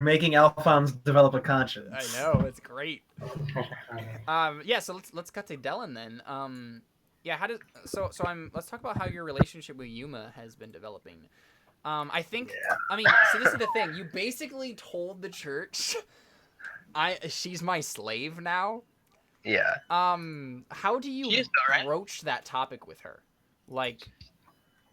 Making Alphonse develop a conscience. I know, it's great. Yeah, so let's cut to Dellon then. Yeah, how does so I'm let's talk about how your relationship with Yuma has been developing. I think I mean, so this is the thing. You basically told the church she's my slave now. Yeah. How do She you is though, right? broach that topic with her? Like,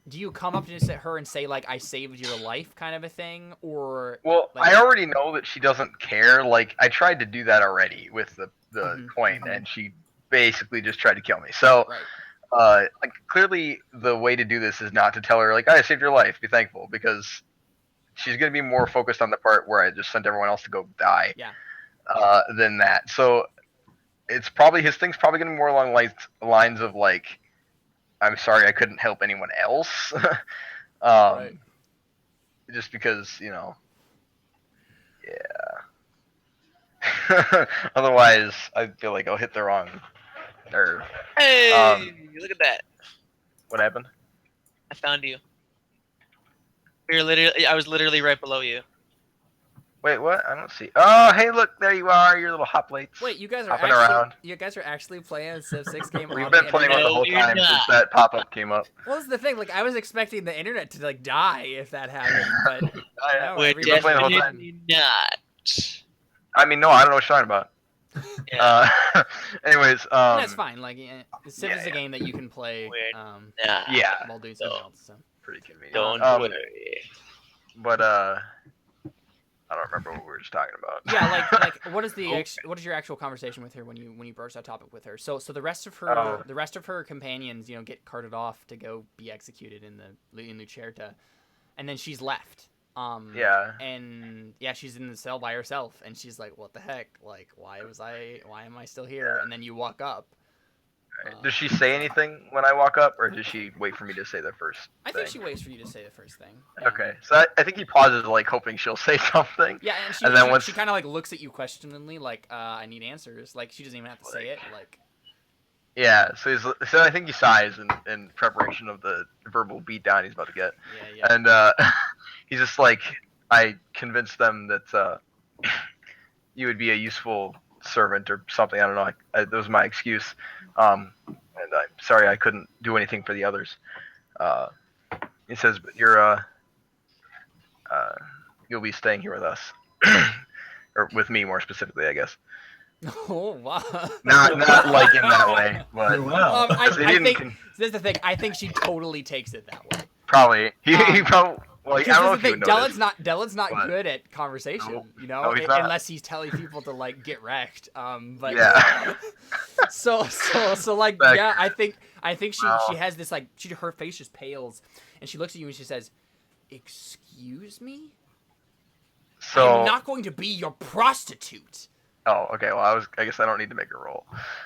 do you come up to her and say like I saved your life kind of a thing, or Well, like I already know that she doesn't care. Like, I tried to do that already with the Mhm, coin, mhm. and she basically just tried to kill me. So, Right. like, clearly the way to do this is not to tell her like, "I saved your life, be thankful," because she's gonna be more focused on the part where I just sent everyone else to go die, Yeah. than that. So it's probably his thing's probably gonna be more along lines of like, "I'm sorry, I couldn't help anyone else," Right. um, just because yeah. Otherwise, I feel like I'll hit the wrong nerve. Hey, look at that! What happened? I found you. You're literally. I was literally right below you. Wait, what? I don't see. Oh, hey, look, there you are, your little hoplites. Wait, Hopping around. you guys are actually playing a Civ 6 game We've on been the playing it internet? the No, whole we're time since not. that pop-up came up. Well, this is the thing. Like, I was expecting the internet to like die if that happened, but no, We're been playing the whole time. definitely not. I mean, no, I don't know what you're talking about. Yeah, Anyways, and that's fine. Like, Civ is a yeah. game that you can play we're not. Yeah, while doing something No, else. So. pretty convenient. don't worry. But I don't remember what we were just talking about. Yeah, like what is Oh. what is your actual conversation with her when you broach that topic with her? So the rest of Oh. her companions, get carted off to go be executed in Lucerta, and then she's left. Yeah. And yeah, she's in the cell by herself, and she's like, "What the heck? Like, why am I still here?" And then you walk up. Does she say anything when I walk up, or does she wait for me to say the first I thing? think she waits for you to say the first thing. Yeah. Okay, so I think he pauses, like hoping she'll say something. Yeah, and then once she kind of like looks at you questioningly, like, "I need answers." Like she doesn't even have to say it. Like. yeah, so I think he sighs in preparation of the verbal beatdown he's about to get. Yeah. And he's just like, I convinced them that you would be a useful servant or something. I don't know. That was my excuse. And I'm sorry I couldn't do anything for the others. He says, but you'll be staying here with us, or with me more specifically, I guess. Oh wow! Not like in that way, but Wow. I think this is the thing. I think she totally takes it that way. probably he probably. Well, I don't know if you would notice. Dellon's not but- good at conversation, Nope. No, he's not. unless he's telling people to like get wrecked. But Yeah. so like Like, yeah, I think wow. she has this like her face just pales, and she looks at you and she says, "Excuse me, So. I'm not going to be your prostitute." Oh, okay. Well, I guess I don't need to make a roll.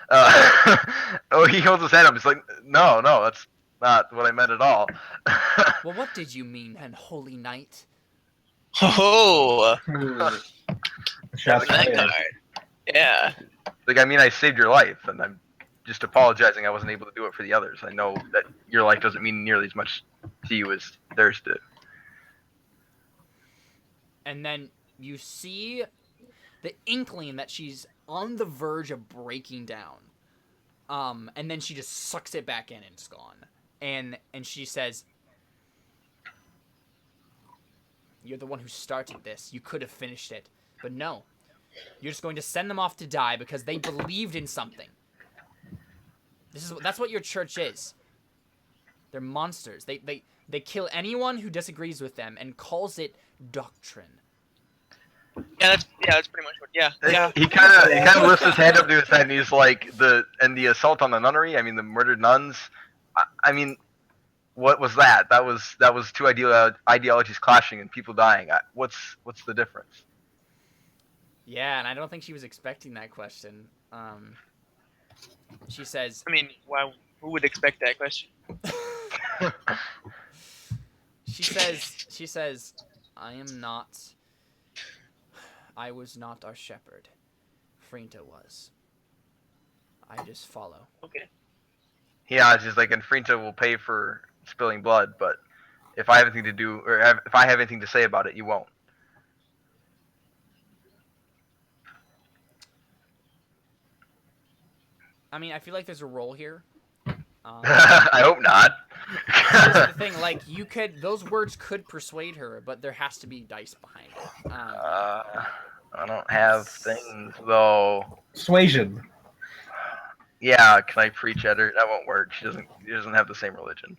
Oh, he holds his hand up. He's like, no, that's not what I meant at all. Well, what did you mean, unholy knight? Oh, Shots that fired. card. Yeah. Like, I mean, I saved your life, and I'm just apologizing I wasn't able to do it for the others. I know that your life doesn't mean nearly as much to you as theirs did. And then you see the inkling that she's on the verge of breaking down. And then she just sucks it back in and it's gone. And she says, "You're the one who started this. You could have finished it. But no. You're just going to send them off to die because they believed in something. That's what your church is. They're monsters. They kill anyone who disagrees with them and calls it doctrine." Yeah, that's pretty much what. Yeah. He kind of lifts his hand up to his head, and he's like, the assault on the nunnery. I mean, the murdered nuns. I mean, what was that? That was two ideologies clashing and people dying. What's the difference? Yeah, and I don't think she was expecting that question. She says, I mean, why? Who would expect that question? she says, I was not our shepherd. Frinta was. I just follow. Okay. Yeah, it's just like, and Frinta will pay for spilling blood, but if I have anything to do, or if I have anything to say about it, you won't. I mean, I feel like there's a role here. I hope not. Here's the thing, like, those words could persuade her, but there has to be dice behind it. I don't have things though. Suasion. Yeah, can I preach at her? That won't work. She doesn't have the same religion.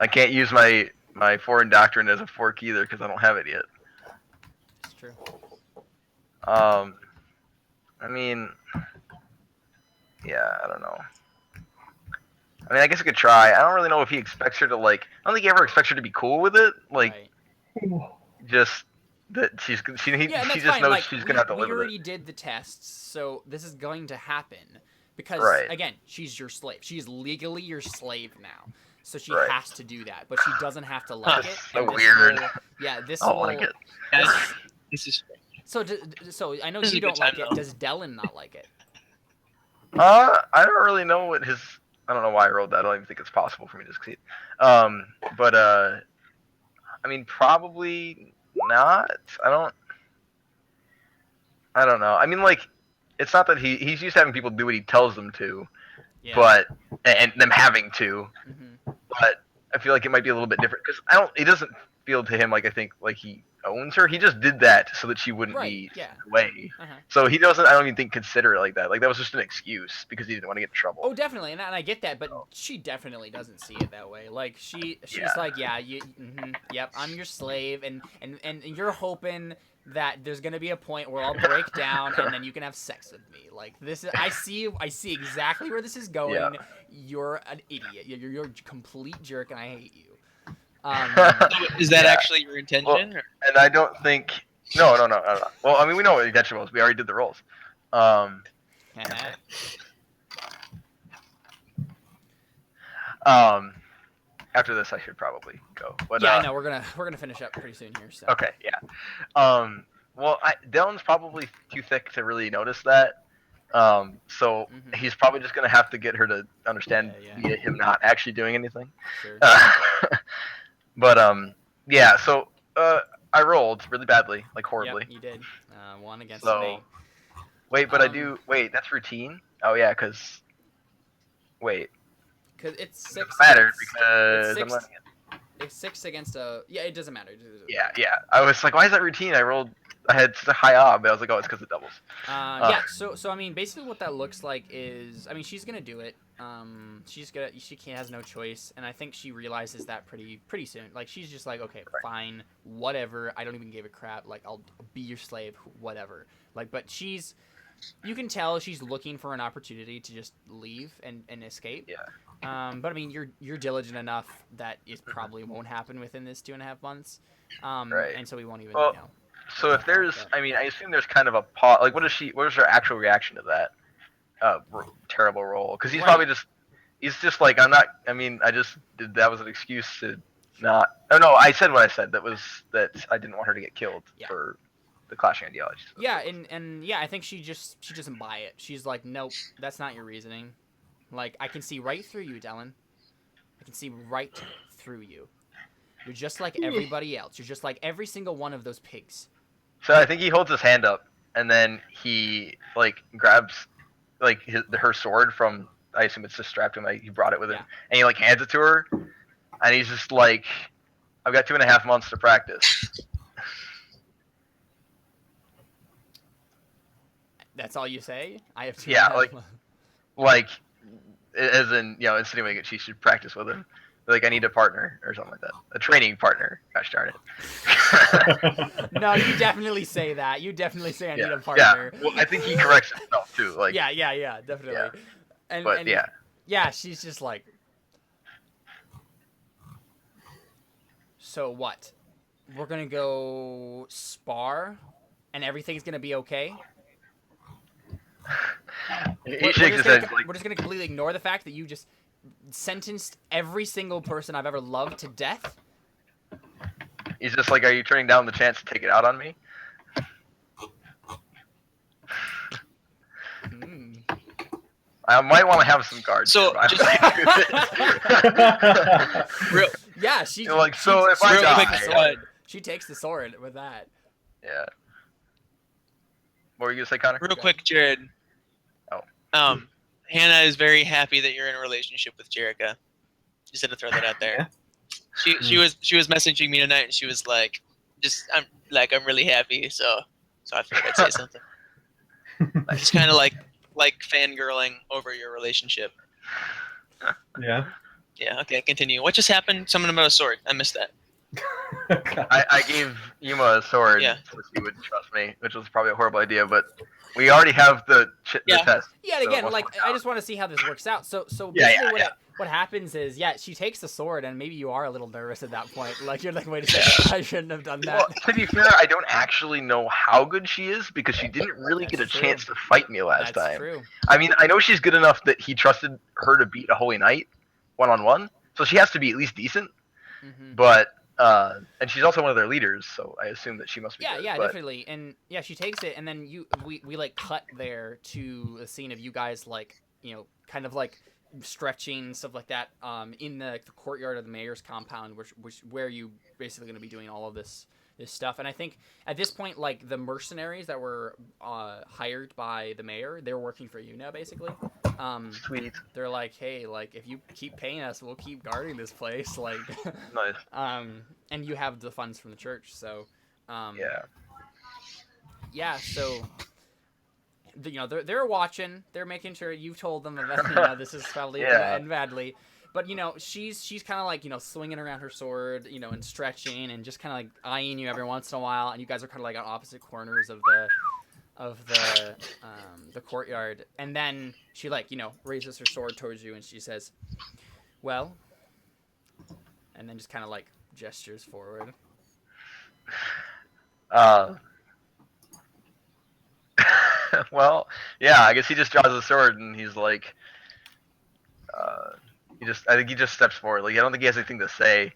I can't use my foreign doctrine as a fork either because I don't have it yet. It's true. I mean, yeah, I don't know. I mean, I guess I could try. I don't really know if he expects her to like. I don't think he ever expects her to be cool with it. Like, Right. just that she Yeah, and just that's knows fine. Like, she's gonna have to we live with already it. did the tests, so this is going to happen. Because, Right. again, she's your slave. She's legally your slave now. So she Right. has to do that. But she doesn't have to like That's it. so and this weird. will- yeah, this I don't will... like it. This is So I know This is you a good don't like time, it. though. Does Dellon not like it? I don't really know what his. I don't know why I rolled that. I don't even think it's possible for me to succeed. But I mean, probably not. I don't know. I mean, like, it's not that he's used to having people do what he tells them to, Yeah. but and them having to. Mhm. But I feel like it might be a little bit different because it doesn't feel to him like I think like he owns her. He just did that so that she wouldn't Right, be yeah. away. Uh-huh. So he doesn't. I don't even think consider it like that. Like that was just an excuse because he didn't want to get in trouble. Oh, definitely, and I get that, but she definitely doesn't see it that way. Like she's Yeah. like, yeah, yep, I'm your slave, and you're hoping that there's gonna be a point where I'll break down, and then you can have sex with me. Like this is, I see exactly where this is going. Yeah. You're an idiot. You're a complete jerk, and I hate you. Is that Yeah. actually your intention? Or? And I don't think. No. Well, I mean, we know what the intention was. We already did the rolls. After this, I should probably go. But, yeah, I know we're gonna finish up pretty soon here. So. Okay, yeah. Well, Dellon's probably too thick to really notice that. So Mhm. he's probably just gonna have to get her to understand Yeah. via him not actually doing anything. Sure. But yeah. So I rolled really badly, like horribly. Yep, you did. One against So- me. Wait, but I do. Wait, that's routine. Oh yeah, because. Wait, Cause it's it six. doesn't matter against- because it's I'm six, letting it. it's 6 against a. Yeah, it doesn't matter. Yeah. I was like, why is that routine? I had such a high ob, but I was like, oh, it's because it doubles. Yeah. So I mean, basically, what that looks like is, I mean, she's gonna do it. She has no choice, and I think she realizes that pretty soon. Like she's just like, okay, Right. fine, whatever. I don't even give a crap. Like I'll be your slave, whatever. Like, but you can tell she's looking for an opportunity to just leave and escape. Yeah. But I mean, you're diligent enough that it probably won't happen within this 2.5 months. Right. And so we won't even. Well, So if there's, I mean, I assume there's kind of a pause. Like, what is her actual reaction to that? Terrible roll. Because he's Right. probably he's just like, I'm not. I mean, I just did. That was an excuse to not. Oh no, I said what I said. That I didn't want her to get killed Yeah. for the clashing ideologies. Yeah, and yeah, I think she doesn't buy it. She's like, nope, that's not your reasoning. Like, I can see right through you, Dellon. I can see right through you. You're just like everybody else. You're just like every single one of those pigs. So I think he holds his hand up, and then he like grabs like her sword from. I assume it's just strapped to him. Like, he brought it with him, Yeah. and he like hands it to her, and he's just like, "I've got 2.5 months to practice." That's all you say? I have to. Yeah, like, as in, insinuating that she should practice with him. Like, I need a partner or something like that. A training partner. Gosh darn it. No, you definitely say that. You definitely say I need a Yeah. partner. Well, I think he corrects himself too. Like, Yeah, definitely. Yeah. And, but and yeah. yeah, she's just like. So what? We're gonna go spar, and everything's gonna be okay. He shakes his head. Like, We're just gonna completely ignore the fact that you just sentenced every single person I've ever loved to death. he's just like, "Are you turning down the chance to take it out on me?" Mm. I might want to have some guards. So, but just- Real, Yeah, she. You're like, she- so if she I takes die- the sword. She takes the sword with that. Yeah. What were you gonna say, Connor? real quick, Jared. Oh. Hannah is very happy that you're in a relationship with Jerica. Just had to throw that out there. Yeah. She was messaging me tonight and she was like, I'm really happy, so I figured I'd say something. Just kind of like fangirling over your relationship. Yeah. Yeah. Okay. Continue. What just happened? Something about a sword. I missed that. I gave Yuma a sword Yeah. so she would trust me, which was probably a horrible idea, but we already have the Yeah. test. Yeah, and so again, let's like work I out. just want to see how this works out. So Yeah, basically, yeah. what happens is, she takes the sword, and maybe you are a little nervous at that point. Like you're like, wait a second, I shouldn't have done that. Well, to be fair, I don't actually know how good she is because she didn't really get a That's true. chance to fight me last That's time. true. I mean, I know she's good enough that he trusted her to beat a Holy Knight one-on-one, so she has to be at least decent. Mm-hmm. But and she's also one of their leaders, so I assume that she must be good. Yeah, but... definitely. And yeah, she takes it, and then we like cut there to a scene of you guys like, kind of like stretching, stuff like that, in the courtyard of the mayor's compound, where you basically going to be doing all of this stuff. And I think at this point, like the mercenaries that were hired by the mayor, they're working for you now, basically. Sweet. They're like, hey, like if you keep paying us, we'll keep guarding this place, like. Nice. And you have the funds from the church, so. Yeah. So. They're watching. They're making sure you've told them that this is probably gonna end badly. But she's kind of like swinging around her sword, and stretching and just kind of like eyeing you every once in a while. And you guys are kind of like on opposite corners of the courtyard. And then she raises her sword towards you and she says, "Well," and then just kind of like gestures forward. Well, yeah, I guess he just draws a sword and he's like, I think he just steps forward. Like, I don't think he has anything to say.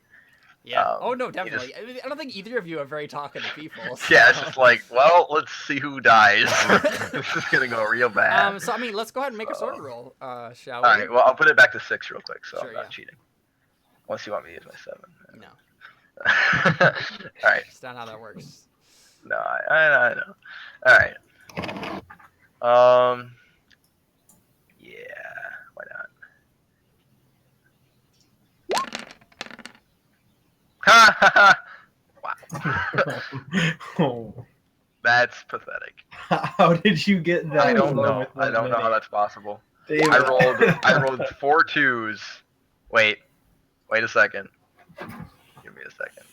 Yeah. Oh no, definitely. I don't think either of you are very talkative people. So. Yeah, it's just like, well, let's see who dies. This is gonna go real bad. So I mean, let's go ahead and make a sword roll, shall we? All right. Well, I'll put it back to 6 real quick, so Sure, I'm not cheating. Unless you want me to use my 7. No. All right. That's not how that works. No, I know. All right. Yeah. Why not? Ha ha ha! Wow. Oh. That's pathetic. How did you get that? I don't low know. with I one don't know how minute? that's possible. David. I rolled 4 2s. Wait a second. Give me a second.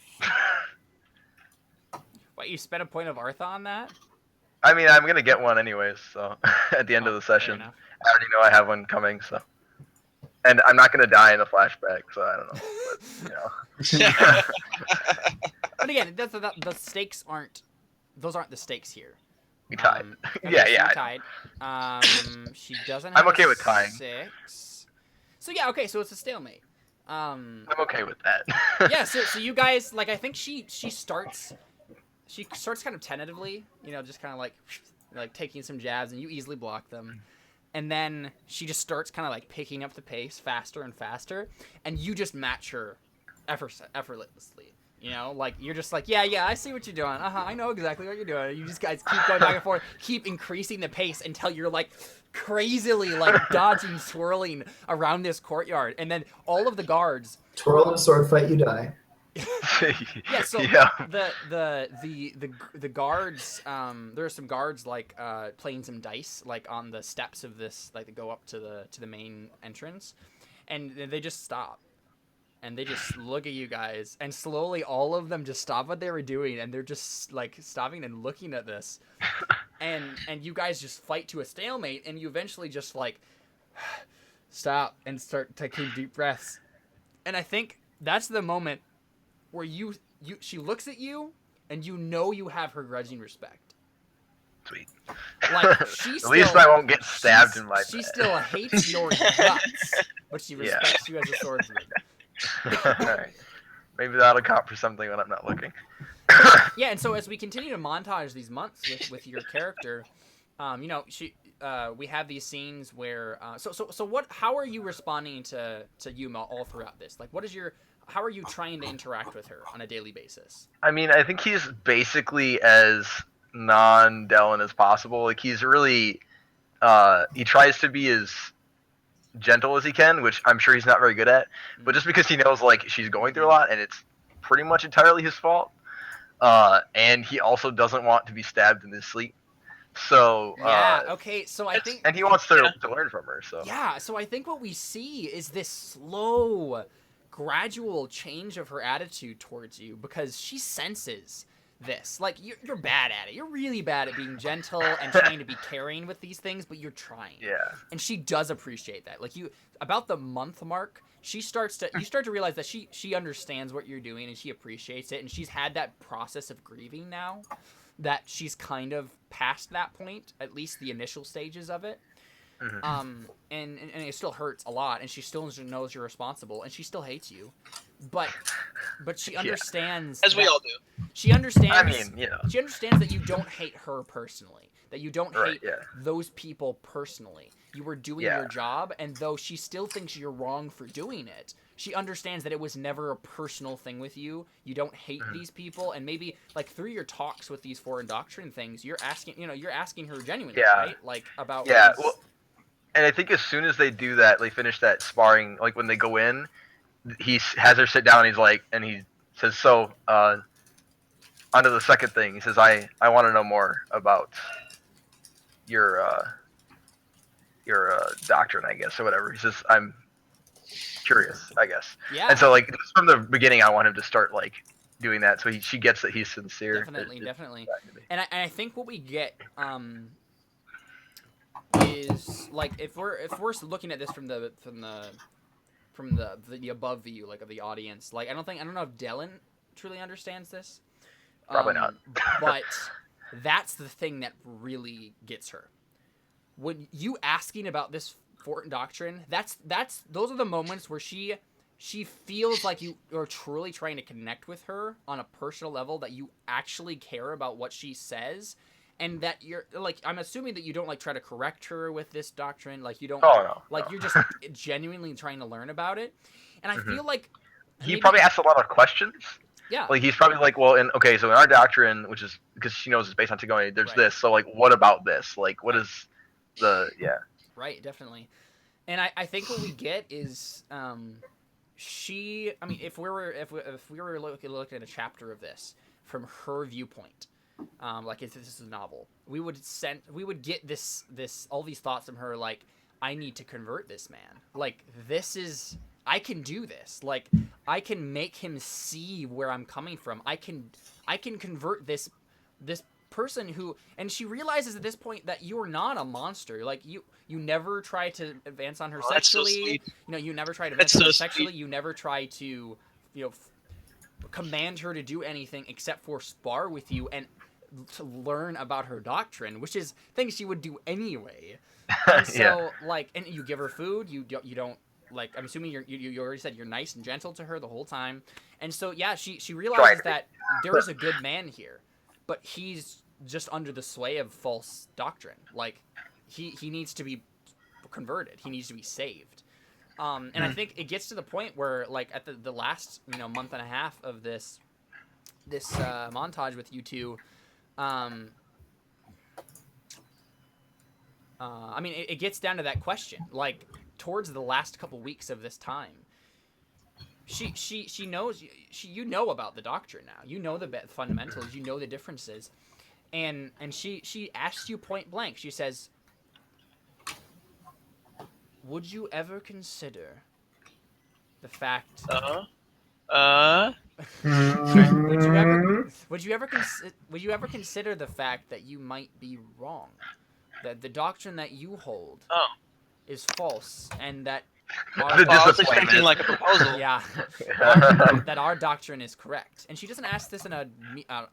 What, you spent a point of Artha on that? I mean, I'm gonna get one anyways. So at the end of the session, enough. I already know I have one coming. So, and I'm not gonna die in the flashback. So I don't know. But, But again, the stakes aren't. Those aren't the stakes here. we tied. Okay, Yeah, so yeah. you tied. She doesn't have I'm okay a with tying. 6. So yeah, okay, so it's a stalemate. I'm okay with that. Yeah, so you guys, like, I think she starts kind of tentatively, just kind of like taking some jabs, and you easily block them. And then she just starts kind of like picking up the pace faster and faster, and you just match her effortlessly. Like you're just like, yeah, I see what you're doing. I know exactly what you're doing. You just guys keep going back and forth, keep increasing the pace until you're like crazily like dodging, swirling around this courtyard, and then all of the guards. Twirl in a sword fight, you die. Yeah, so Yeah. the guards, there are some guards like playing some dice like on the steps of this, like, that go up to the main entrance, and they just stop. And they just look at you guys, and slowly all of them just stop what they were doing, and they're just like stopping and looking at this, and you guys just fight to a stalemate, and you eventually just like stop and start taking deep breaths, and I think that's the moment where she looks at you, and you have her grudging respect. Sweet. Like she At least I won't get stabbed in my. She still hates your guts, but she respects you as a swordsman. Alright. Maybe that'll count for something when I'm not looking. Yeah, and so as we continue to montage these months with your character, we have these scenes where how are you responding to Yuma all throughout this? Like, how are you trying to interact with her on a daily basis? I mean, I think he's basically as non-Dellon as possible. Like, he's really he tries to be as gentle as he can, which I'm sure he's not very good at. But just because he knows like she's going through a lot and it's pretty much entirely his fault, and he also doesn't want to be stabbed in his sleep. So Yeah. Okay. So I think. and he wants to learn from her. So Yeah. So I think what we see is this slow, gradual change of her attitude towards you because she senses this. Like you're bad at it. You're really bad at being gentle and trying to be caring with these things, but you're trying. yeah, And she does appreciate that. Like about the month mark, you start to realize that she understands what you're doing and she appreciates it, and she's had that process of grieving now, that she's kind of past that point, at least the initial stages of it. Mhm. And it still hurts a lot, and she still knows you're responsible, and she still hates you, but she understands. As we all do. She understands. I mean, you know, She understands that you don't hate her personally, that you don't Right, hate yeah. those people personally. You were doing Yeah. your job, and though she still thinks you're wrong for doing it, she understands that it was never a personal thing with you. You don't hate these people, and maybe like through your talks with these foreign doctrine things, you're asking her genuinely, Yeah. right? Like about Yeah, what is- well, and I think as soon as they do that, they finish that sparring. Like when they go in, has her sit down. And he says, "So, on to the second thing." He says, "I want to know more about your doctrine, I guess, or whatever." He says, "I'm curious, I guess." yeah, And so, like just from the beginning, I want him to start like doing that, so she gets that he's sincere. definitely. And I think what we get is like if we're looking at this from the above view, like of the audience, like I don't know if Dellon truly understands this. Probably not. But that's the thing that really gets her. When you asking about this foreign doctrine, those are the moments where she feels like you are truly trying to connect with her on a personal level, that you actually care about what she says, and that you're like, I'm assuming that you don't like try to correct her with this doctrine, like you don't No. you're just genuinely trying to learn about it. And I feel like He probably asks a lot of questions. Yeah. Like he's probably like, well, so in our doctrine, which is because she knows it's based on Tigoni, there's this. So like, what about this? Like, what is the Right, definitely. And I think what we get is if we were looking at a chapter of this from her viewpoint, like if this is a novel, we would get this all these thoughts from her, like, I need to convert this man. Like, I can do this. Like, I can make him see where I'm coming from. I can convert this person who, and she realizes at this point that you are not a monster. Like, you never try to advance on her sexually. So You never try to advance on her sexually. Sweet. You never try to, command her to do anything except for spar with you and to learn about her doctrine, which is things she would do anyway. And so, like, and you give her food. You don't. Like, I'm assuming you already said you're nice and gentle to her the whole time. And so, yeah, she realizes that there is a good man here, but he's just under the sway of false doctrine. Like, he needs to be converted. He needs to be saved. And I think it gets to the point where, like, at the last, month and a half of this montage with you two, it gets down to that question. Like, towards the last couple weeks of this time, she knows you know about the doctrine now. You know the fundamentals. You know the differences, and she asks you point blank. She says, "Would you ever consider the fact?" Would you ever consider the fact that you might be wrong, that the doctrine that you hold is false, and that The I was disappointment. expecting like a proposal. yeah, that our doctrine is correct. And she doesn't ask this in a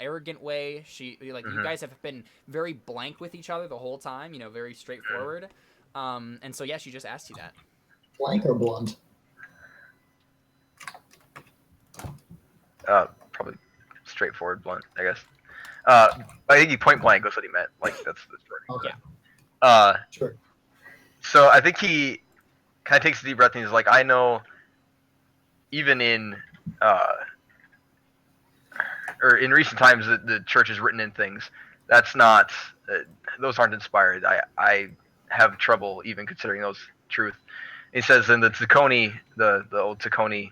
arrogant way. She you guys have been very blank with each other the whole time. Very straightforward. And so yeah, she just asked you that. Blank or blunt? Probably straightforward, blunt, I guess. I think he point blank was what he meant. Like that's the story. Okay. Sure. So I think he kind of takes a deep breath and he's like, I know, even in or in recent times, the church has written in things that's not those aren't inspired. I have trouble even considering those truth. He says in the Tzakoni, the old Tzakoni,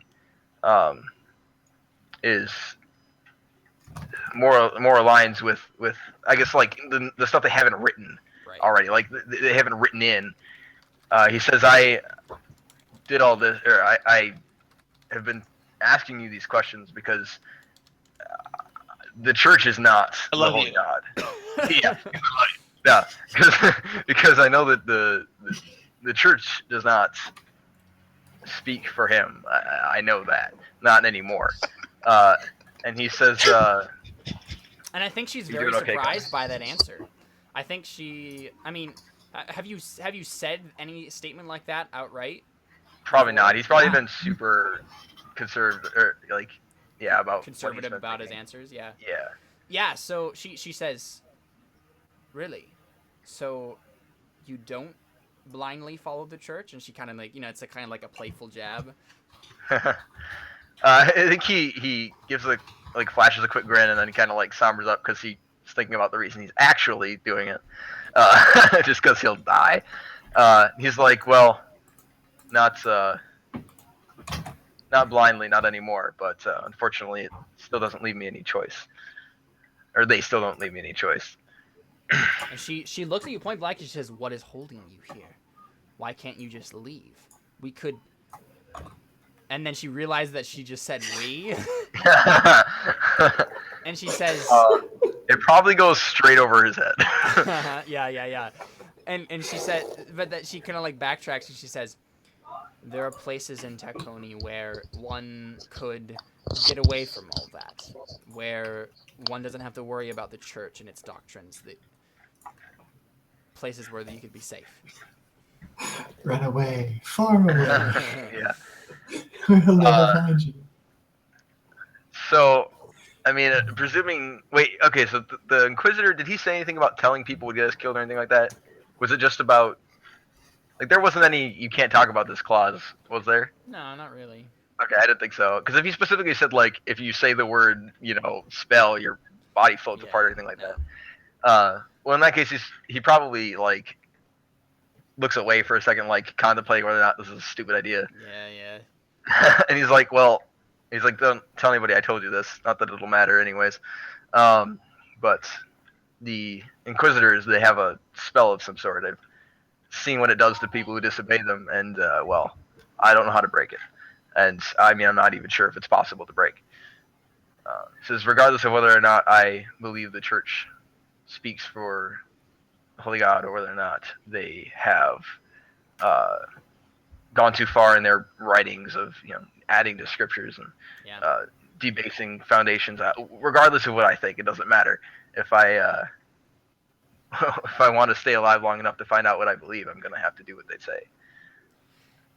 is more aligns with I guess like the stuff they haven't written already, like they haven't written in. He says I did all this, or I have been asking you these questions because the church is not the holy God. Yeah, yeah, because I know that the church does not speak for him. I know that, not anymore. And he says, and I think she's very surprised by that answer. I think she. I mean, have you said any statement like that outright? Probably not. He's probably been super conservative, or like, yeah, about conservative about his answers. Yeah. Yeah. Yeah. So she says, really, so you don't blindly follow the church? And she kind of like, it's a kind of like a playful jab. I think he gives flashes a quick grin, and then he kind of like sombers up because he's thinking about the reason he's actually doing it, just because he'll die. He's like, well, not blindly, not anymore, but unfortunately, it still doesn't leave me any choice, or they still don't leave me any choice. And she looks at you point blank and she says, "What is holding you here? Why can't you just leave? We could." And then she realized that she just said "we," and she says, "It probably goes straight over his head." Yeah. And she said, but that she kind of like backtracks and she says, "There are places in Tzakoni where one could get away from all that, where one doesn't have to worry about the church and its doctrines. The places where you could be safe." Run away, far away. Yeah. We'll never find you. So, I mean, presuming. Wait, okay. So the Inquisitor, did he say anything about telling people would get us killed or anything like that? Was it just about? Like, there wasn't any "you can't talk about this" clause, was there? No, not really. Okay, I didn't think so. Because if he specifically said, like, if you say the word, spell, your body floats apart or anything like that. Well, in that case, he probably, like, looks away for a second, like, contemplating whether or not this is a stupid idea. Yeah. And he's like, don't tell anybody I told you this. Not that it'll matter anyways. But the Inquisitors, they have a spell of some sort. I've seen what it does to people who disobey them, and, well, I don't know how to break it. And, I mean, I'm not even sure if it's possible to break. It says, regardless of whether or not I believe the church speaks for Holy God, or whether or not they have gone too far in their writings of adding to scriptures and debasing foundations. Regardless of what I think, it doesn't matter. If I if I want to stay alive long enough to find out what I believe, I'm gonna have to do what they say.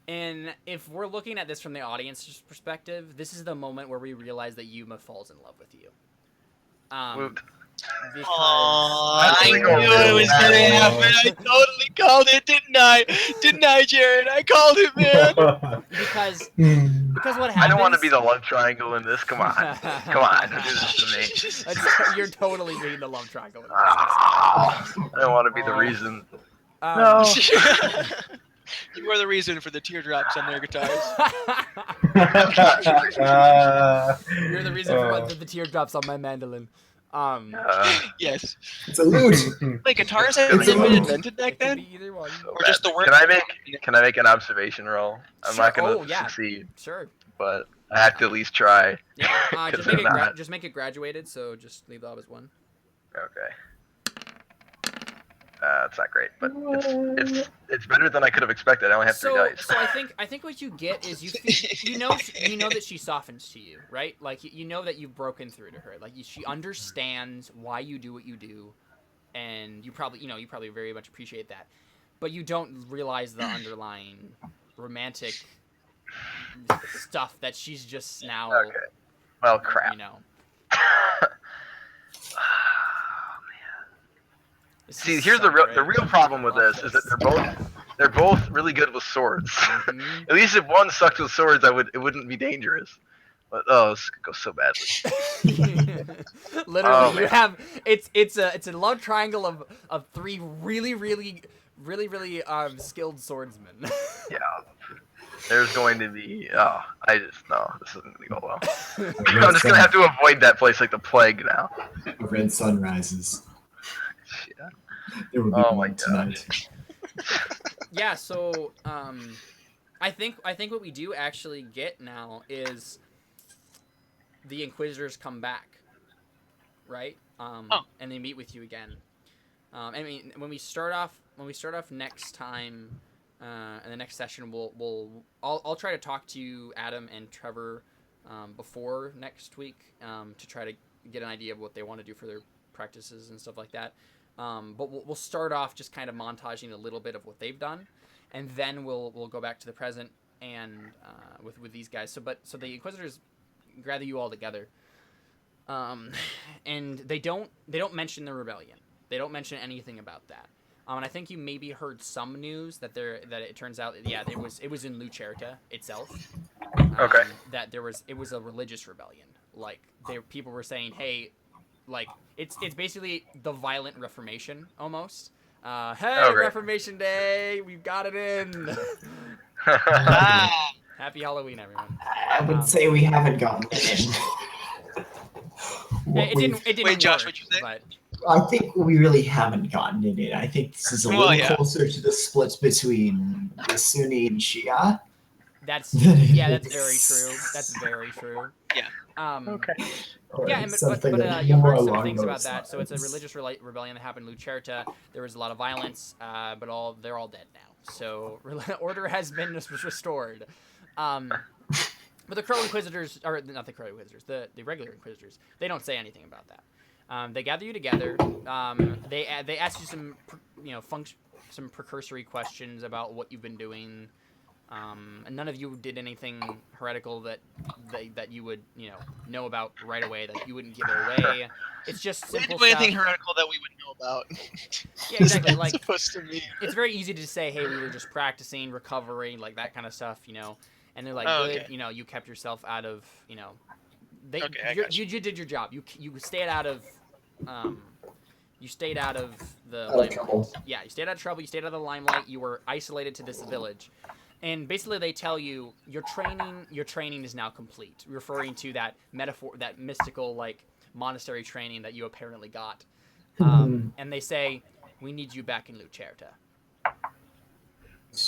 And if we're looking at this from the audience's perspective, this is the moment where we realize that Yuma falls in love with you. Because I knew it was gonna happen. I totally called it, didn't I? Didn't I, Jared? I called it, man. because what happens? I don't want to be the love triangle in this. Come on, do this to me. You're totally being the love triangle. I don't want to be the reason. No. You are the reason for the teardrops on their guitars. You're the reason for the teardrops on my mandolin. Yes. It's a lute. Wait, guitars hadn't been invented back then? Either one. Or just the word? Can I make an observation roll? I'm not gonna succeed. Sure. But I have to at least try. Yeah. Just make it graduated. So just leave the obvious one. Okay. It's not great, but it's better than I could have expected. I only have 3 dice. So I think what you get is you know that she softens to you, right? Like you know that you've broken through to her. Like she understands why you do what you do, and you probably very much appreciate that, but you don't realize the underlying romantic stuff that she's just now. Okay. Well, crap. See, here's the real problem with this is that they're both really good with swords. Mm-hmm. At least if one sucked with swords, it wouldn't be dangerous. But this could go so badly. Literally, you have it's a love triangle of 3 really, really really, really skilled swordsman. Yeah. There's going to be. Oh, I just no. This isn't going to go well. Red I'm just going to have to avoid that place like the plague now. A red sun rises. Yeah. There will be Oh my one God. tonight. Yeah. So I think what we do actually get now is the Inquisitors come back, right? And they meet with you again. I mean, when we start off next time, in the next session, I'll try to talk to you, Adam and Trevor, before next week, to try to get an idea of what they want to do for their practices and stuff like that. But we'll start off just kind of montaging a little bit of what they've done, and then we'll go back to the present and with these guys. So the Inquisitors gather you all together, and they don't mention the rebellion. They don't mention anything about that. And I think you maybe heard some news that it turns out it was in Lucerta itself. Okay. That it was a religious rebellion. Like people were saying, hey, like it's basically the violent Reformation almost. Hey, Oh, great. Reformation Day, we've got it in. Ah, Happy Halloween, everyone. I would say we haven't gotten it in. What It didn't Wait, Josh, work, what'd you say? but I think we really haven't gotten it in. I think this is a Well, little yeah. closer to the splits between the Sunni and Shia. that's than it that's very is- true. That's very true. Yeah. Okay. or Yeah, but something that you more heard some along things about those that. So it's a lines. religious rebellion that happened in Lucerta. There was a lot of violence, but they're all dead now. So order has been restored. But the Crow Inquisitors, or not the Crow Inquisitors, the regular Inquisitors, they don't say anything about that. They gather you together. They ask you some some precursory questions about what you've been doing. And none of you did anything heretical that you would know about right away, that you wouldn't give it away. It's just we simple didn't do anything stuff. heretical that we would know about. Yeah, exactly. It's Like supposed to be. it's very easy to say, hey, we were just practicing, recovering, like that kind of stuff, And they're like, Oh, good, okay. You kept yourself out of, they Okay, I got you did your job. You stayed out of the Out of limelight. trouble. Yeah, you stayed out of trouble. You stayed out of the limelight. You were isolated to this village, and basically they tell you your training is now complete, referring to that metaphor, that mystical like monastery training that you apparently got. And they say, we need you back in Lucerta.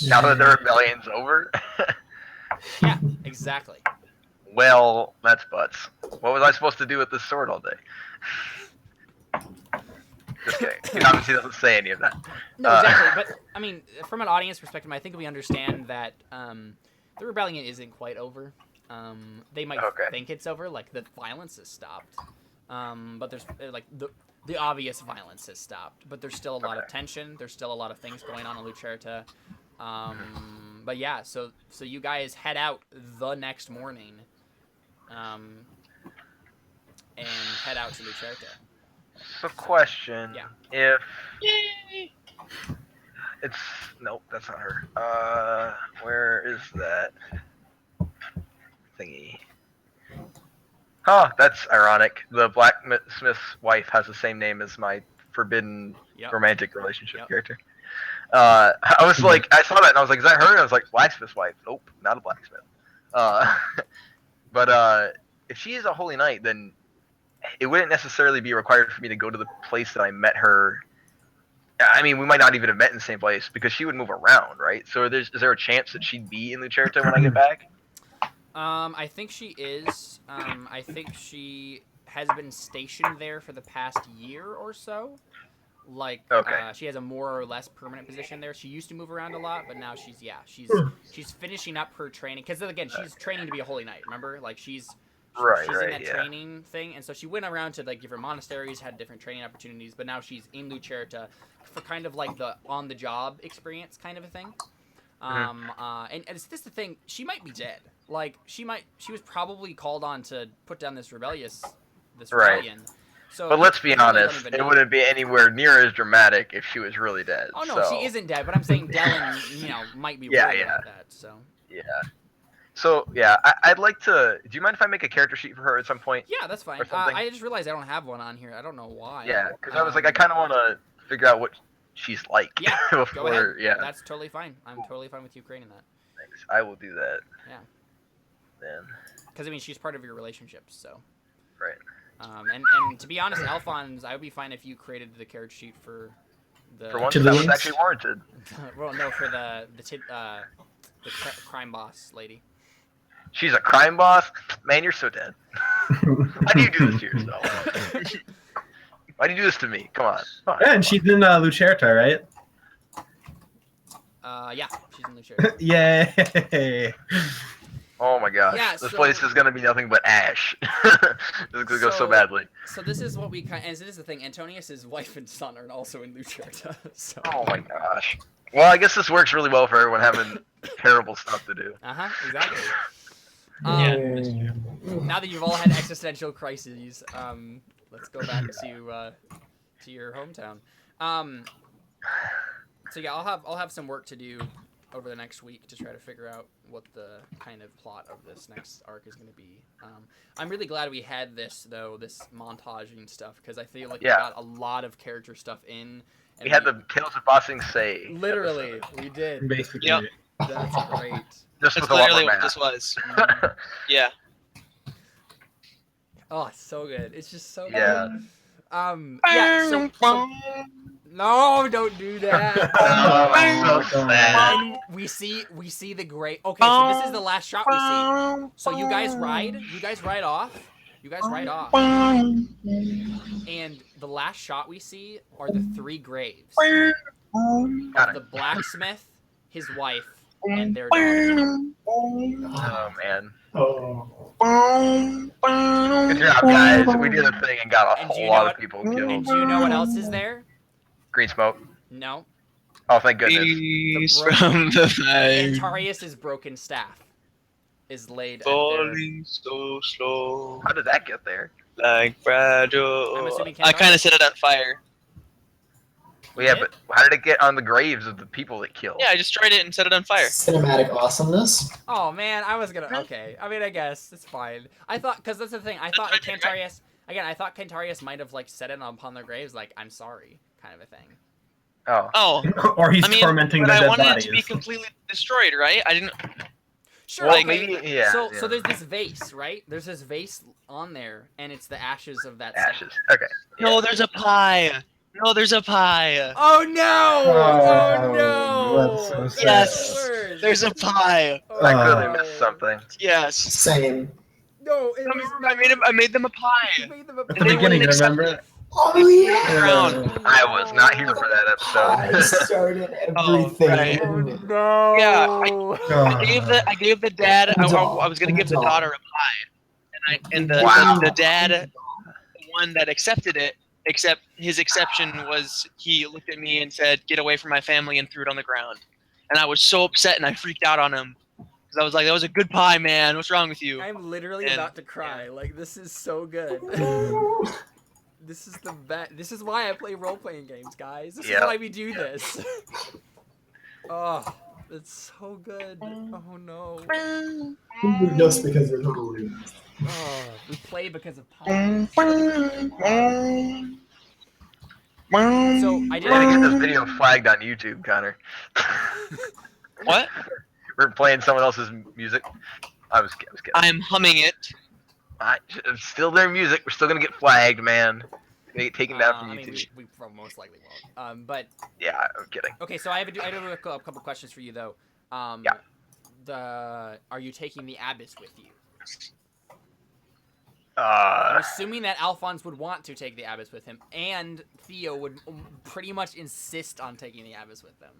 Now that the rebellion's over. Yeah, exactly. Well, that's butts. What was I supposed to do with this sword all day? Just kidding. He obviously doesn't say any of that. No, exactly. But I mean, from an audience perspective, I think we understand that the rebellion isn't quite over. They might Okay. think it's over, like the violence has stopped. But there's like the obvious violence has stopped, but there's still a lot of tension. There's still a lot of things going on in Lucerta. But yeah, so you guys head out the next morning, and head out to Lucerta. So, question: Yeah. If Yay! it's nope, that's not her. Where is that thingy? Huh, that's ironic. The blacksmith's wife has the same name as my forbidden Yep. romantic relationship Yep. character. I was like, I saw that and I was like, is that her? And I was like, blacksmith's wife. Nope, not a blacksmith. But if she is a holy knight, then it wouldn't necessarily be required for me to go to the place that I met her. I mean, we might not even have met in the same place because she would move around, right? So is there a chance that she'd be in Lucerta when I get back? I think she is. I think she has been stationed there for the past year or so. Like, Okay. she has a more or less permanent position there. She used to move around a lot, but now she's finishing up her training. Because again, she's training to be a holy knight. Remember, like she's in that yeah. training thing, and so she went around to like different monasteries, had different training opportunities. But now she's in Lucerta for kind of like the on-the-job experience kind of a thing. And it's this the thing. She might be dead. Like she was probably called on to put down this rebellion. So But let's be you really don't honest, even it know. wouldn't be anywhere near as dramatic if she was really dead. Oh no, so. she isn't dead. But I'm saying Dellon, might be Yeah, worried yeah. about that. So Yeah. So yeah, I'd like to. Do you mind if I make a character sheet for her at some point? yeah, that's fine. Or something. I just realized I don't have one on here. I don't know why. Yeah, because I was like, I kind of want to figure out what she's like. Yeah, before, go ahead. Yeah. That's totally fine. I'm totally fine with you creating that. Thanks. I will do that. Yeah. Then. Because I mean, she's part of your relationship, so. Right. And to be honest, Alphonse, I would be fine if you created the character sheet for the. For once, To that was Louise? actually warranted. Well, no, for the crime boss lady. She's a crime boss? Man, you're so dead. Why do you do this to yourself? Why do you do this to me? Come on. Come on. Yeah, and she's in Lucerta, right? Yeah, she's in the chair. Yay! Oh my gosh. Yeah, This so- place is gonna be nothing but ash. This is gonna go so badly. So this is what we kind. And so this is the thing. Antonius's wife and son are also in Lucerta. So. Oh my gosh. Well, I guess this works really well for everyone having terrible stuff to do. Exactly. Yeah. Now that you've all had existential crises, let's go back to your hometown. So yeah, I'll have some work to do over the next week to try to figure out what the kind of plot of this next arc is going to be. I'm really glad we had this though, this montaging stuff, because I feel like we got a lot of character stuff in. And We had the Tales of Bossing Say. literally, episode. we did. Basically. Yep. That's great. Just That's with a lot literally more what math. this was. Yeah. Oh, it's so good. It's just so Yeah. good. Yeah. So no, don't do that. Oh, that's so sad. And we see the great. Okay, so this is the last shot we see. So you guys ride off. And the last shot we see are the 3 graves of the blacksmith, his wife, and their daughter. Oh man. Oh. Good job, guys. We did a thing and got a And do you whole know lot what- of people And killed. do you know what else is there? Green smoke. No. Oh, thank goodness. Peace The from the fire. Antarius's broken staff is laid at their... Falling so slow, How did that get there? like I'm fragile. assuming I Kentaro? kind of set it on fire. Well, yeah, did? but how did it get on the graves of the people it killed? Yeah, I just tried it and set it on fire. Cinematic awesomeness. Oh man, I was gonna. Okay, I mean, I guess it's fine. I thought, because that's the thing. I thought what I did, right? Cantarius. Again, I thought Cantarius might have like set it upon their graves, like I'm sorry, kind of a thing. Oh. Oh, Or he's I mean, tormenting but the I dead wanted bodies. it to be completely destroyed, right? I didn't. Sure. Well, okay. maybe, yeah. So yeah. so there's this vase, right? There's this vase on there, and it's the ashes of that staff. ashes. Okay. No, there's a pie. No, there's a pie. Oh no! Oh, no! that's so sad. Yes. Worse. There's a pie. I clearly Oh. missed something. Yes. Same. No, it I was remember I made them a You pie. made them a At the They beginning, wouldn't accept remember? it. Oh yeah. Ground. I was not here for that I episode. started Oh, everything. right. Oh no! Yeah, Oh. I gave the dad. I was gonna give the daughter a pie, and the Wow. the dad, the one that accepted it, except his exception was he looked at me and said, "Get away from my family," and threw it on the ground. And I was so upset, and I freaked out on him because I was like, "That was a good pie, man. What's wrong with you?" I'm literally And- about to cry. Like, this is so good. This is the best. This is why I play role-playing games, guys. This is Yeah. why we do this. Oh, it's so good. Oh no. Just because they're totally. Oh, we play because of pie. So I We're gonna get did. this video flagged on YouTube, Connor. What? We're playing someone else's music. I was kidding. I'm humming it. It's still their music. We're still gonna get flagged, man. Gonna get taken down from I YouTube. mean, we most likely won't. But Yeah, I'm kidding. okay, so I have a couple questions for you though. Yeah. Are you taking the abyss with you? I'm assuming that Alphonse would want to take the abyss with him, and Theo would pretty much insist on taking the abyss with them.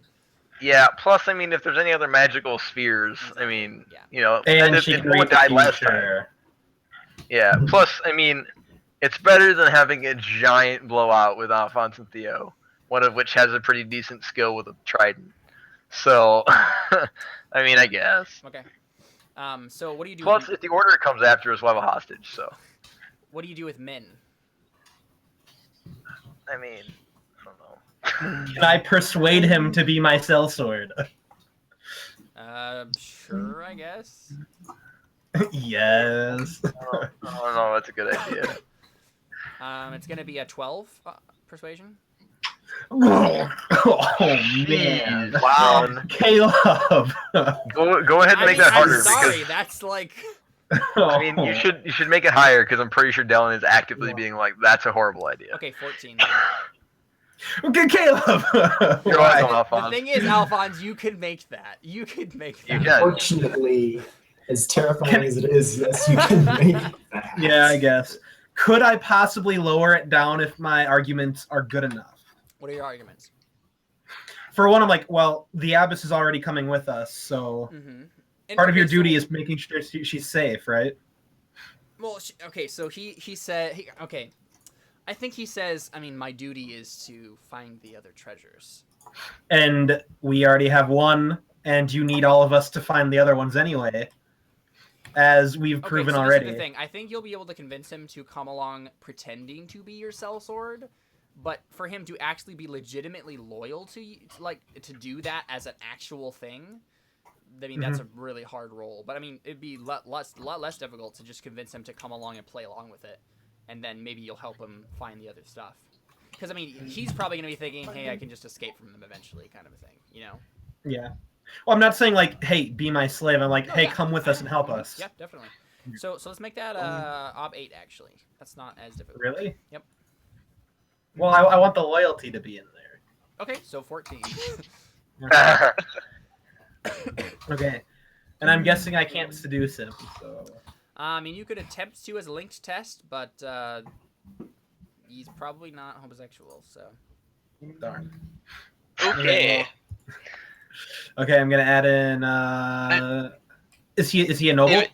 Yeah. Plus, I mean, if there's any other magical spheres, I mean, Yeah. you know, And if she can no one read the died last time. future. Yeah. Plus, I mean, it's better than having a giant blowout with Alphonse and Theo, one of which has a pretty decent skill with a trident. So, I mean, I guess. Okay. So what do you do? Plus, if the order comes after us, we'll have a hostage. So, What do you do with Min? I mean, I don't know. Can I persuade him to be my sellsword? Sure, I guess. Yes. I don't know. That's a good idea. It's gonna be a 12 persuasion. Oh man! Jeez, wow. Caleb. Go ahead and make that harder I'm sorry, because that's like. I mean you should make it higher because I'm pretty sure Dellon is actively being like that's a horrible idea. Okay, 14. Then. Okay, Caleb. You're Why? welcome, The Alphonse. thing is, Alphonse, you could make that. You could make that. You can. Unfortunately, as terrifying as it is, yes, you can make that. Yeah, I guess. Could I possibly lower it down if my arguments are good enough? What are your arguments? For one, I'm like, well, the abbess is already coming with us, so part of your duty is making sure she's safe, right? Well, okay, so he said, okay, I think he says, I mean, my duty is to find the other treasures. And we already have one, and you need all of us to find the other ones anyway, as we've proven so already. This is the thing. I think you'll be able to convince him to come along pretending to be your sellsword, but for him to actually be legitimately loyal to you, to do that as an actual thing, I mean, that's a really hard role. But I mean, it'd be a lot less difficult to just convince him to come along and play along with it, and then maybe you'll help him find the other stuff. Because I mean, he's probably gonna be thinking, "Hey, I can just escape from them eventually," kind of a thing, you know? Yeah. Well, I'm not saying like, "Hey, be my slave." I'm like, "Hey, come with us and help us." Yeah, definitely. So let's make that Ob 8 actually. That's not as difficult. Really? Yep. Well, I want the loyalty to be in there. Okay, so 14. Okay. And I'm guessing I can't seduce him, so... I mean, you could attempt to as a linked test, but he's probably not homosexual, so... Darn. Okay. Okay, I'm gonna add in, Is he a noble?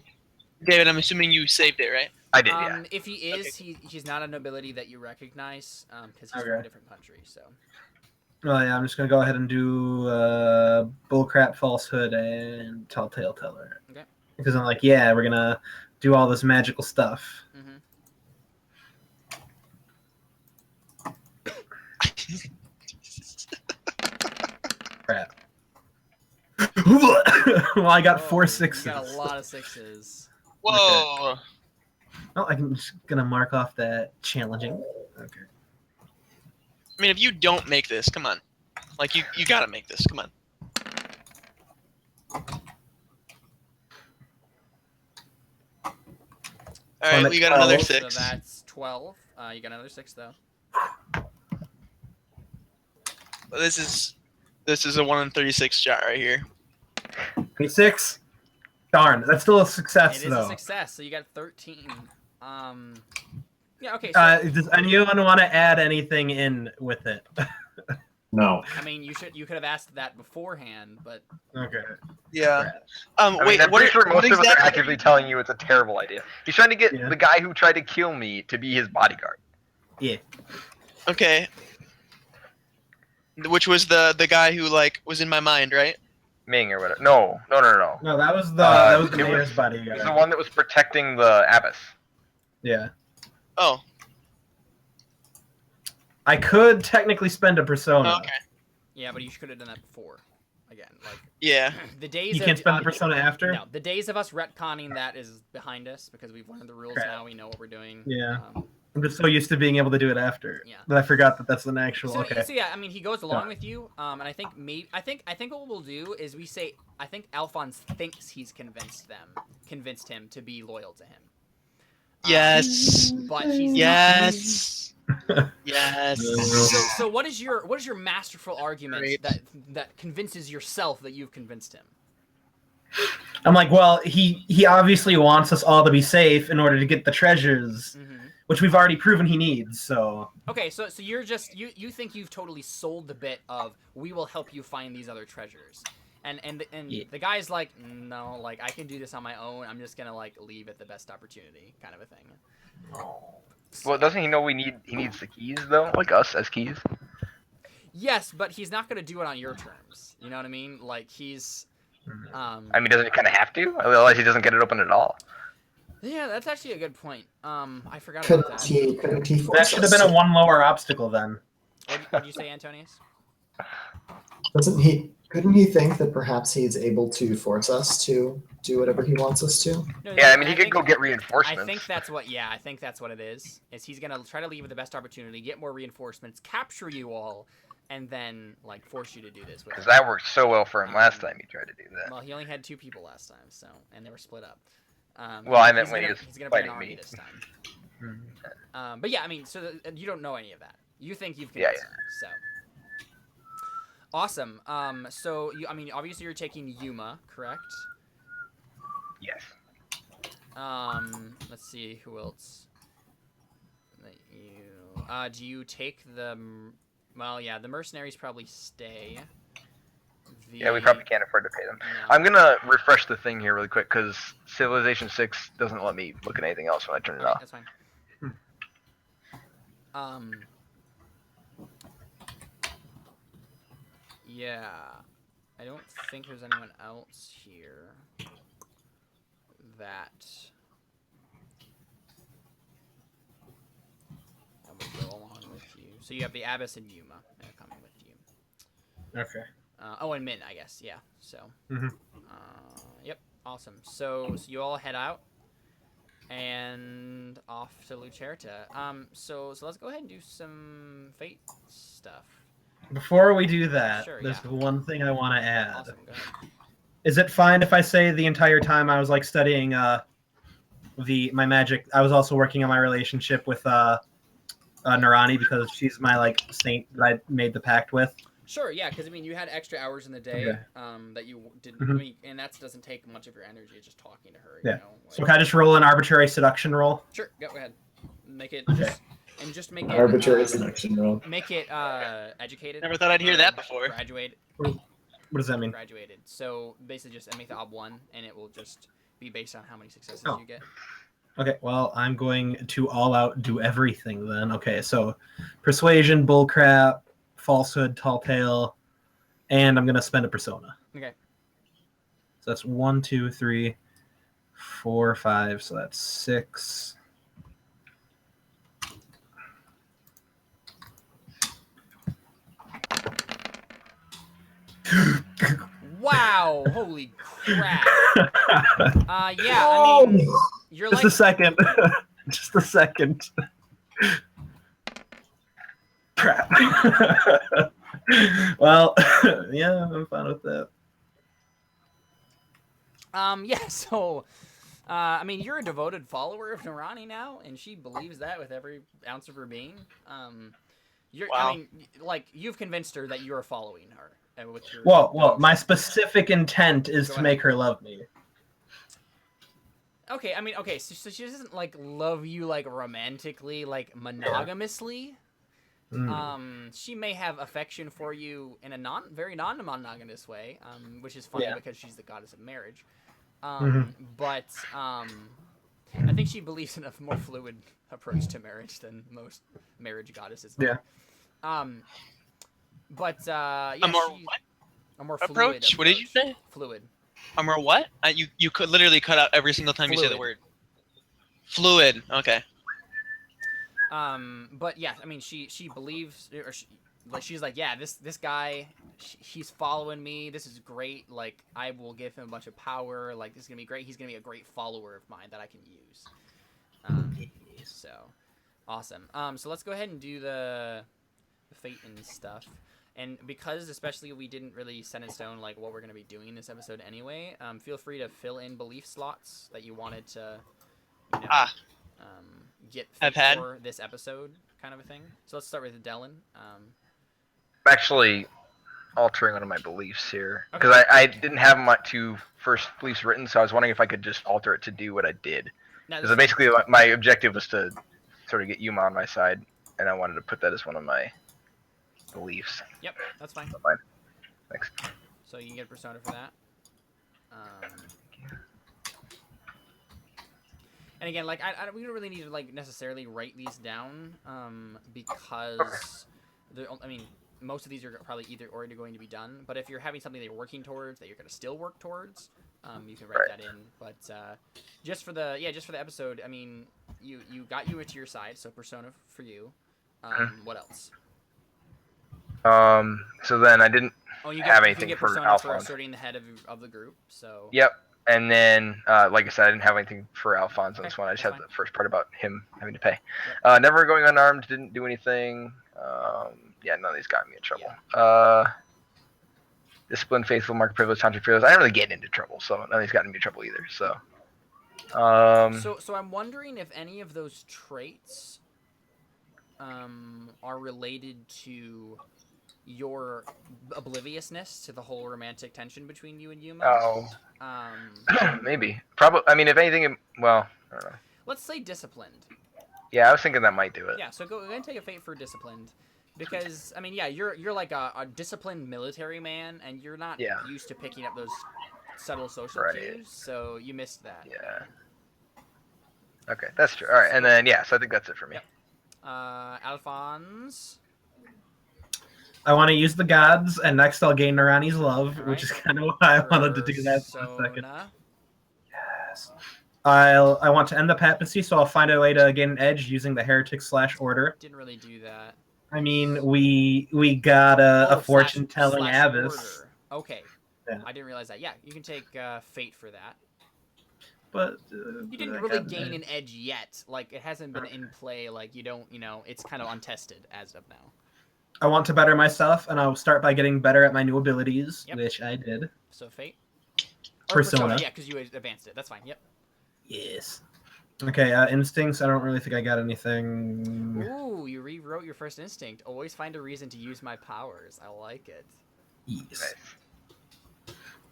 David, I'm assuming you saved it, right? I did, yeah. If he is, he's not a nobility that you recognize, because he's from a different country, so... Oh yeah, I'm just gonna go ahead and do bullcrap, falsehood, and telltale teller. Okay. Because I'm like, yeah, we're gonna do all this magical stuff. Crap. Well, I got 4 sixes. You got a lot of 6s. Whoa. Okay. Oh, I'm just gonna mark off that challenging. Okay. I mean, if you don't make this, come on. Like, you gotta make this. Come on. Alright, we got another 6. So that's 12. You got another 6, though. This is a 1 in 36 shot right here. 26? Darn, that's still a success, It is though. a success, so you got 13. Yeah, okay. So, Does anyone want to add anything in with it? No. I mean, you could have asked that beforehand, but Okay. Yeah. I mean, Wait, I'm what pretty sure most of us are exactly? actively telling you it's a terrible idea. He's trying to get Yeah. the guy who tried to kill me to be his bodyguard. Yeah. Okay. Which was the guy who, like, was in my mind, right? Ming or whatever. No. No, that was the it mayor's was bodyguard. the one that was protecting the abbess. Yeah. Oh. I could technically spend a persona. Okay. yeah, but you could have done that before. Again, like Yeah. the days. You can't spend the persona after? No, the days of us retconning that is behind us because we've learned the rules Crap. now. We know what we're doing. Yeah. I'm just so used to being able to do it after. Yeah. That I forgot that that's an actual. So, okay. so yeah, I mean, he goes along with you, and I think I think what we'll do is we say I think Alphonse thinks he's convinced him to be loyal to him. Yes. But he's Yes. Yes. So what is your masterful argument Great. that convinces yourself that you've convinced him? I'm like, well, he obviously wants us all to be safe in order to get the treasures, which we've already proven he needs. So okay, so you're just you think you've totally sold the bit of we will help you find these other treasures, and Yeah. the guy's like, no, like I can do this on my own. I'm just gonna like leave at the best opportunity, kind of a thing. Well, doesn't he know he needs the keys though, like us as keys? Yes, but he's not gonna do it on your terms. You know what I mean? Like he's. I mean, doesn't he kind of have to? Otherwise, he doesn't get it open at all. Yeah, that's actually a good point. I forgot Couldn't about that. he that should have been a one lower obstacle then. What'd you say, Antonius? Couldn't he think that perhaps he's able to force us to do whatever he wants us to? No, Yeah, I mean, he could think- go get I reinforcements. think that's what. Yeah, I think that's what it is. Is he's gonna try to leave with the best opportunity, get more reinforcements, capture you all, and then like force you to do this. Because that worked so well for him last time he tried to do that. Well, he only had 2 people last time, so and they were split up. Well, I meant when he was he's gonna bring an fighting army me. this time. Mhm. But yeah, I mean, so you don't know any of that. You think you've Yeah, convinced me, so. Awesome. So I mean, obviously you're taking Yuma, correct? Yes. Let's see who else. Do you take the? Well, yeah, the mercenaries probably stay. Yeah, we probably can't afford to pay them. No. I'm gonna refresh the thing here really quick because Civilization 6 doesn't let me look at anything else when I turn it Okay, off. that's fine. Yeah, I don't think there's anyone else here that would go along with you. So you have the Abbess and Yuma that are coming with you. Okay. Oh, and Min, I guess. Yeah. So. Mhm. Yep. Awesome. So you all head out and off to Lucerta. So let's go ahead and do some fate stuff. Before we do that, Sure, there's yeah. one thing I want to add. Awesome. Go ahead. Is it fine if I say the entire time I was like studying my magic? I was also working on my relationship with Narani because she's my like saint that I made the pact with. Sure, yeah, because I mean, you had extra hours in the day Okay. that you didn't. Mhm. I mean, and that doesn't take much of your energy. It's just talking to her. Yeah. You know, So can I just roll an arbitrary seduction roll? Sure, go ahead. Make it Okay. just make it Arbitrary seduction roll. Make it educated. Never thought I'd hear that before. Graduated. What does that mean? Graduated. So basically, just make the ob 1, and it will just be based on how many successes Oh. you get. Okay, well, I'm going to all out do everything then. Okay, so persuasion, bullcrap, falsehood, tall tale, and I'm going to spend a persona. Okay. So that's 1, 2, 3, 4, 5. So that's 6. Wow! Holy crap! Yeah. Oh! I mean, you're Just like a second. Just a second. Crap. Well, yeah, I'm fine with that. Yeah, so, I mean, you're a devoted follower of Narani now, and she believes that with every ounce of her being. I Wow. mean, like, you've convinced her that you are following her. With your Well, my specific intent is Go to ahead. make her love me. Okay, I mean, okay, so she doesn't, like, love you, like, romantically, like, monogamously. She may have affection for you in a very non-monogamous way, which is funny Yeah. because she's the goddess of marriage. Mhm. But I think she believes in a more fluid approach to marriage than most marriage goddesses. Yeah. But yeah, A more she's what? a more fluid Approach? What did you say? Fluid. A more what? You could literally cut out every single time you say the Fluid. word. Fluid. Okay. But yeah, I mean, she believes, or she's like, yeah, this guy, he's following me. This is great. Like, I will give him a bunch of power. Like, this is gonna be great. He's gonna be a great follower of mine that I can use. So awesome. So let's go ahead and do the fate and stuff. And because especially we didn't really set in stone like what we're gonna be doing this episode anyway, feel free to fill in belief slots that you wanted to, you know, get I've had. for this episode, kind of a thing. So let's start with Dellon. I'm actually altering one of my beliefs here Okay. because I didn't have my 2 first beliefs written, so I was wondering if I could just alter it to do what I did. Now, Because basically my objective was to sort of get Yuma on my side, and I wanted to put that as one of my beliefs. Yep, that's fine. Fine. Thanks. So you can get a persona for that. And again, like we don't really need to like necessarily write these down, because I mean, most of these are probably either already going to be done. But if you're having something that you're working towards, that you're going to still work towards, you can write that in. But just for the episode, I mean, you got Yuma to your side, so persona for you. What else? So then I didn't Oh, you have get anything get for persona for Alphonse. asserting the head of the group. So. Yep. And then, like I said, I didn't have anything for Alphonse on Okay, this one. I just that's had fine. the first part about him having to pay. Yep. Never going unarmed, didn't do anything. Yeah, none of these got me in trouble. Discipline, faithful, market privilege, tantric privilege. I didn't really get into trouble, so none of these got me in trouble either. So. So I'm wondering if any of those traits are related to your obliviousness to the whole romantic tension between you and Yuma. Oh. Maybe. Probably. I mean, if anything, well, I don't know. Let's say disciplined. Yeah, I was thinking that might do it. Yeah, so go ahead and take a fate for disciplined. Because, I mean, yeah, you're like a disciplined military man, and you're not used to picking up those subtle social cues, so you missed that. Yeah. Okay, that's true. All right, and then, so I think that's it for me. Yep. Alphonse? I want to use the gods, and next I'll gain Narani's love, which is kind of why I wanted to do that for a second. Yes. I want to end the papacy, so I'll find a way to gain an edge using the heretic / order. Didn't really do that. I mean, we got a fortune-telling abyss. Order. Okay. Yeah. I didn't realize that. Yeah, you can take fate for that. But you didn't really gain an edge yet. Like, it hasn't been in play. Like, you don't, it's kind of untested as of now. I want to better myself, and I'll start by getting better at my new abilities, which I did. So fate? Persona. Yeah, because you advanced it. That's fine. Yep. Yes. Okay, instincts. I don't really think I got anything. Ooh, you rewrote your first instinct. Always find a reason to use my powers. I like it. Yes.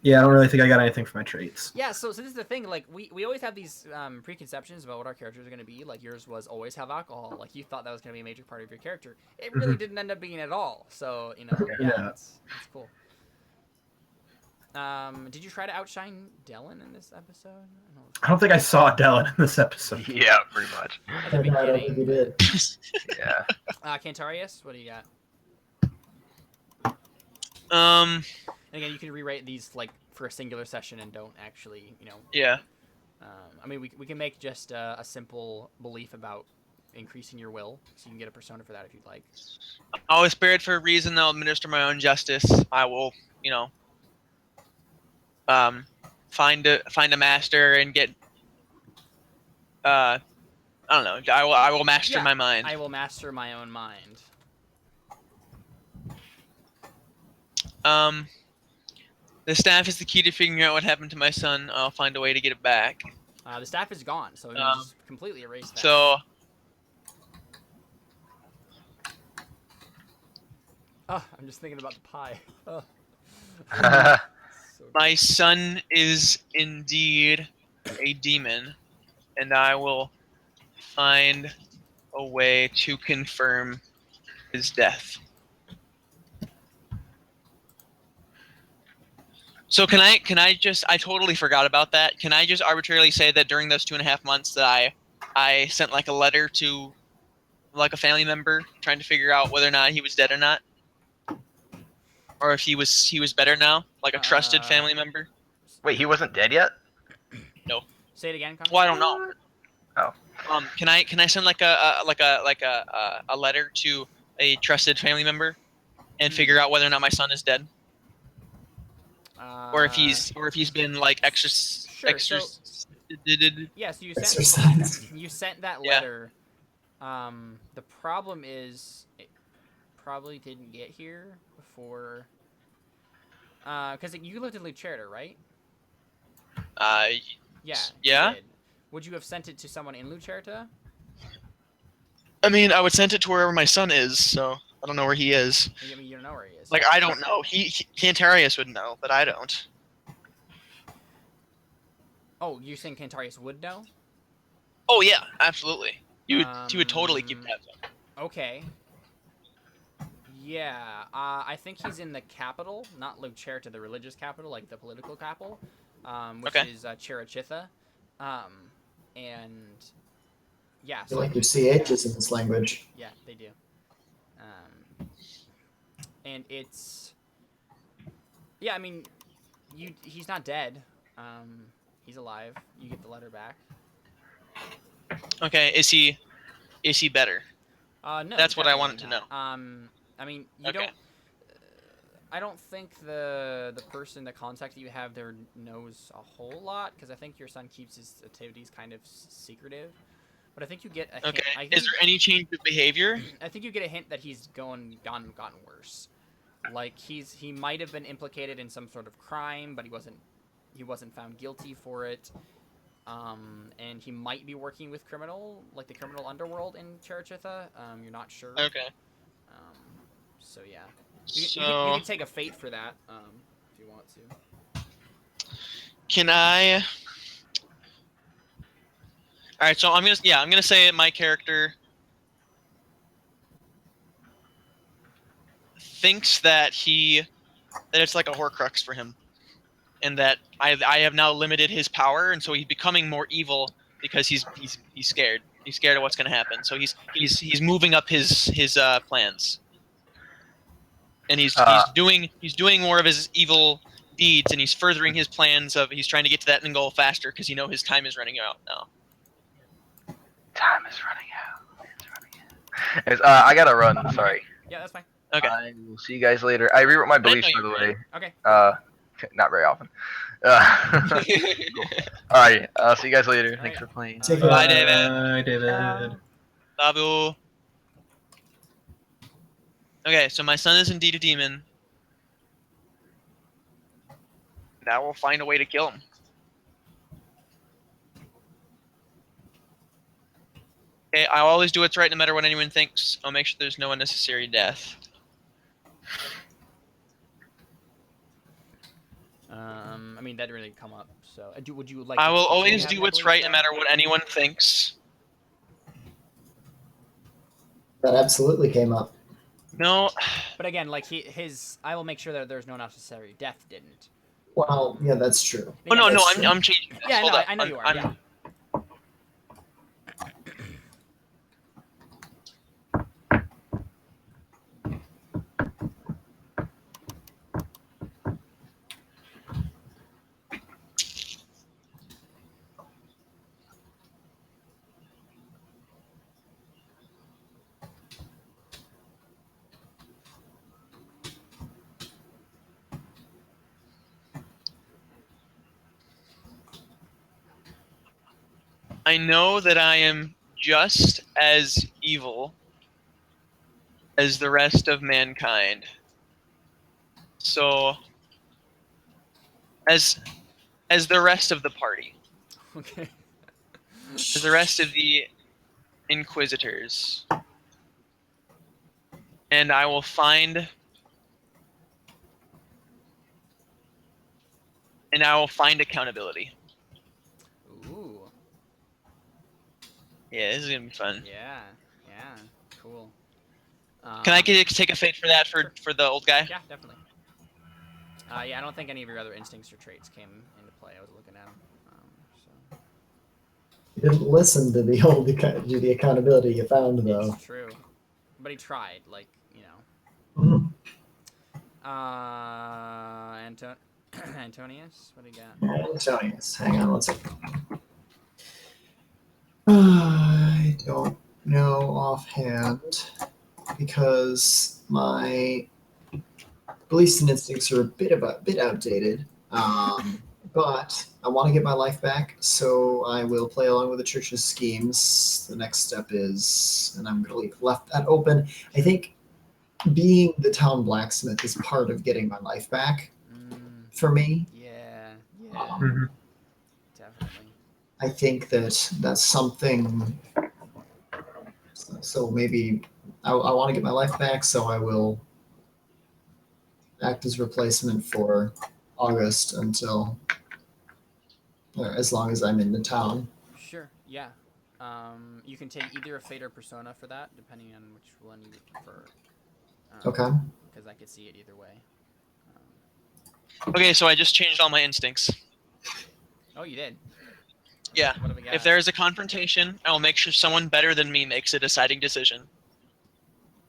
Yeah, I don't really think I got anything for my traits. Yeah, so this is the thing. Like, we always have these preconceptions about what our characters are going to be. Like, yours was always have alcohol. Like, you thought that was going to be a major part of your character. It really didn't end up being at all. So, that's cool. Did you try to outshine Dellon in this episode? I don't think I saw Dellon in this episode. Yeah, pretty much. At the beginning. I don't think you did. Yeah. Cantarius, what do you got? Um. And again, you can rewrite these like for a singular session and don't actually, Yeah. I mean, we can make just a simple belief about increasing your will, so you can get a persona for that if you'd like. Always spared for a reason. I'll administer my own justice. I will, find a master and get. I don't know. I will master my mind. I will master my own mind. The staff is the key to figuring out what happened to my son. I'll find a way to get it back. The staff is gone, so you just completely erase that. So. Oh, I'm just thinking about the pie. Oh. My son is indeed a demon, and I will find a way to confirm his death. So can I just, I totally forgot about that. Can I just arbitrarily say that during those 2.5 months that I sent like a letter to like a family member trying to figure out whether or not he was dead or not? Or if he was better now, like a trusted family member? Wait, he wasn't dead yet? No. Say it again, Connor? Well, I don't know. Oh. Can I send like a letter to a trusted family member and figure out whether or not my son is dead? Or if he's been like yeah, so you sent that letter. The problem is it probably didn't get here before. Because you lived in Lucerta, right? Yeah. Yeah. Would you have sent it to someone in Lucerta? I mean, I would send it to wherever my son is, so I don't know where he is. I mean, you don't know where he is. Like, I don't know. Cantarius would know, but I don't. Oh, you're saying Cantarius would know? Oh yeah, absolutely. He would totally keep that. Okay. Yeah, I think he's in the capital, not Lucerta, the religious capital, like the political capital, which is Cherachitha. And yeah. I feel like your CHs in this language. Yeah, they do. And it's, yeah, I mean, he's not dead. He's alive. You get the letter back. Okay, is he better? No. That's what I wanted to know. I mean, you don't. I don't think the person, the contact that you have there knows a whole lot, because I think your son keeps his activities kind of secretive. But I think you get a hint. Okay. Is there any change of behavior? I think you get a hint that he's gotten worse. Like he might have been implicated in some sort of crime, but he wasn't found guilty for it. And he might be working with the criminal underworld in Charachitha. You're not sure. Okay. So yeah, you can take a fate for that, if you want to. Can I? All right, so I'm gonna say my character thinks that it's like a Horcrux for him, and that I have now limited his power, and so he's becoming more evil because he's scared. He's scared of what's gonna happen, so he's moving up his plans, and he's doing more of his evil deeds, and he's furthering his plans of he's trying to get to that end goal faster because his time is running out now. Time is running out. I gotta run. Sorry. Yeah, that's fine. Okay. I will see you guys later. I rewrote my beliefs, by the way. Okay. Not very often. Cool. All right. I'll see you guys later. Thanks for playing. Take care. Bye, David. Bye, David. Love you. Okay, so my son is indeed a demon. Now we'll find a way to kill him. Okay, I'll always do what's right no matter what anyone thinks. I'll make sure there's no unnecessary death. I mean, that didn't really come up. So, would you like? I will to always have do that what's belief right no set? matter what anyone thinks. That absolutely came up. No. But again, like I will make sure that there's no unnecessary death. Didn't. Well, yeah, that's true. But Oh yeah, no, that's true. I'm changing this. Yeah, Hold no, up. I know you are. I'm- Yeah. I know that I am just as evil as the rest of mankind. So, as the rest of the party, Okay. as the rest of the Inquisitors, and I will find accountability. Ooh. Yeah, this is gonna be fun. Yeah. Yeah. Cool. Can I take a fate for that for the old guy? Yeah, definitely. Yeah, I don't think any of your other instincts or traits came into play. I was looking at them. So. You didn't listen to the accountability you found, though. It's true, but he tried. Like, you Mhm. know. Antonius, what do you got? Antonius, hang on one second. I don't know offhand because my beliefs and instincts are a bit outdated. But I want to get my life back, so I will play along with the church's schemes. The next step is, and I'm going to leave left that open. I think being the town blacksmith is part of getting my life back for me. Yeah. Mhm. Definitely. I think that's something. So maybe I want to get my life back, so I will act as replacement for August until, or as long as I'm in the town. Sure. Yeah. You can take either a fate or persona for that, depending on which one you would prefer. Okay. Because I could see it either way. Okay, so I just changed all my instincts. Oh, you did. Yeah. What do we got? If there is a confrontation, I will make sure someone better than me makes a deciding decision.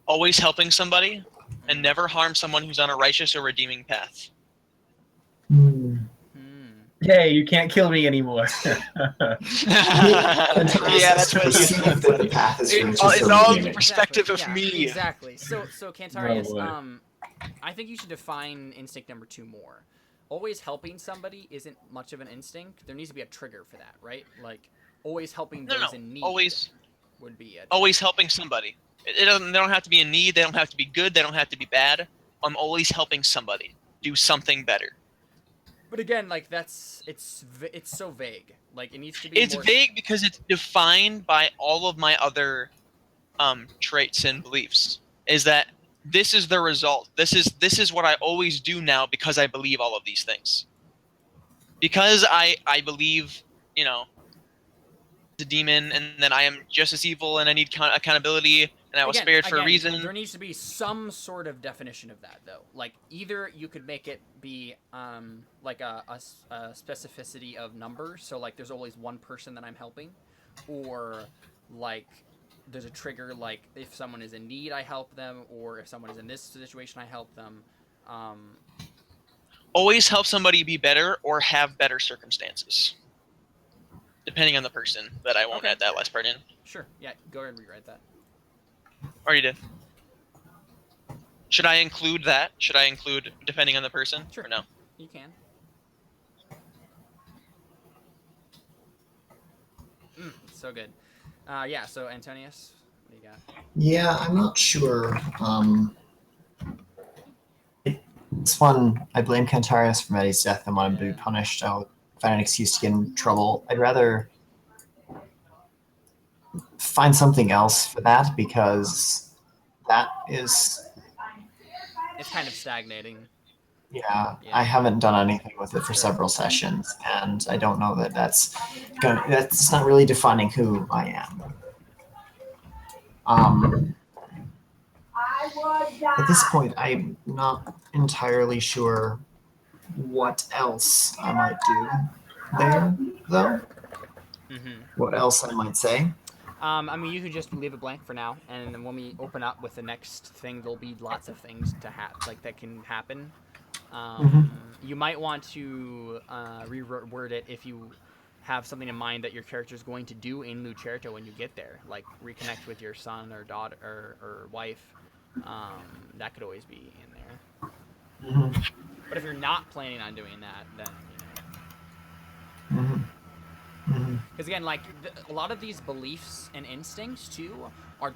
Always helping somebody, and never harm someone who's on a righteous or redeeming path. Yay, you can't kill me anymore. Yeah, that's what the path is it's all in the perspective of Yeah, me. Exactly. So Cantarius, Oh, boy. I think you should define instinct number 2 more. Always helping somebody isn't much of an instinct. There needs to be a trigger for that, right? Like always helping those in need. Always would be it. Always helping somebody. It doesn't. They don't have to be in need. They don't have to be good. They don't have to be bad. I'm always helping somebody do something better. But again, like it's so vague. Like it needs to be. It's vague because it's defined by all of my other traits and beliefs. Is that this is the result? This is what I always do now because I believe all of these things. Because I believe, you know, the demon, and then I am just as evil, and I need accountability, and I was spared for a reason. There needs to be some sort of definition of that, though. Like either you could make it be like a specificity of numbers, so like there's always one person that I'm helping, or like there's a trigger, like if someone is in need, I help them, or if someone is in this situation, I help them. Always help somebody be better or have better circumstances. Depending on the person, that I won't add that last part in. Sure. Yeah, go ahead and rewrite that. Already did. Should I include that? Should I include depending on the person? Sure. Or no? You can. So good. Yeah, so Antonius, what do you got? Yeah, I'm not sure. This one, I blame Cantarius for Maddie's death and want him to be punished. I'll find an excuse to get in trouble. I'd rather find something else for that, because that is... It's kind of stagnating. Yeah, I haven't done anything with it for several sessions, and I don't know that that's not really defining who I am. At this point, I'm not entirely sure what else I might do there, though. What else I might say. I mean, you could just leave it blank for now, and then when we open up with the next thing, there'll be lots of things to that can happen. You might want to reword it if you have something in mind that your character is going to do in Lucerta when you get there, like reconnect with your son or daughter or wife. That could always be in there. But if you're not planning on doing that, then because again, like a lot of these beliefs and instincts too are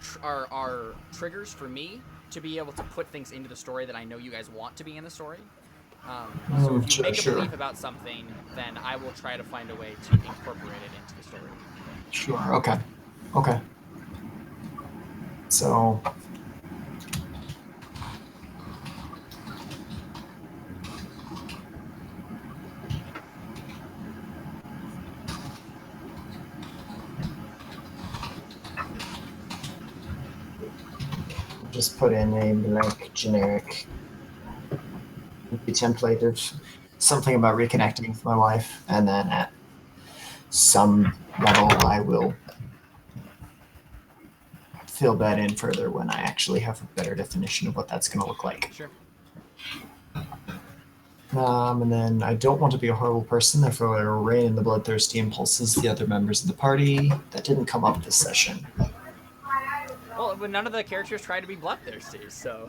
triggers for me to be able to put things into the story that I know you guys want to be in the story. So if you make a belief about something, then I will try to find a way to incorporate it into the story. Sure. Okay. So. Just put in a blank generic template of something about reconnecting with my wife, and then at some level I will fill that in further when I actually have a better definition of what that's going to look like. Sure. And then I don't want to be a horrible person, therefore I will rein in the bloodthirsty impulses of the other members of the party. That didn't come up this session. Well, but none of the characters try to be bloodthirsty, so...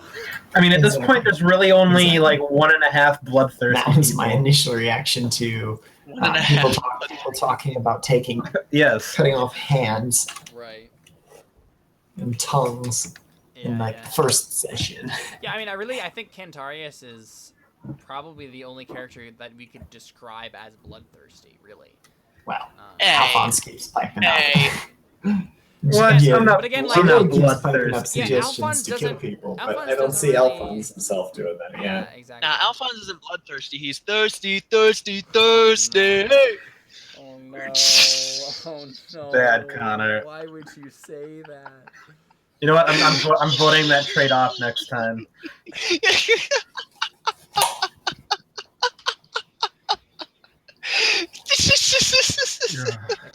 I mean, at this point, there's really only, like, 1.5 bloodthirsty That was people. my initial reaction to people talking about cutting off hands and tongues in, the first session. Yeah, I mean, I think Cantarius is probably the only character that we could describe as bloodthirsty, really. Well, Alphonse keeps piping up. Well, I'm not bloodthirsty. Yeah, Suggestions to kill people, but I don't see Alphonse himself doing that. Yeah, exactly. Now, Alphonse isn't bloodthirsty. He's thirsty. Oh no! Oh no! Bad, Connor. Why would you say that? You know what? I'm voting that trade off next time. I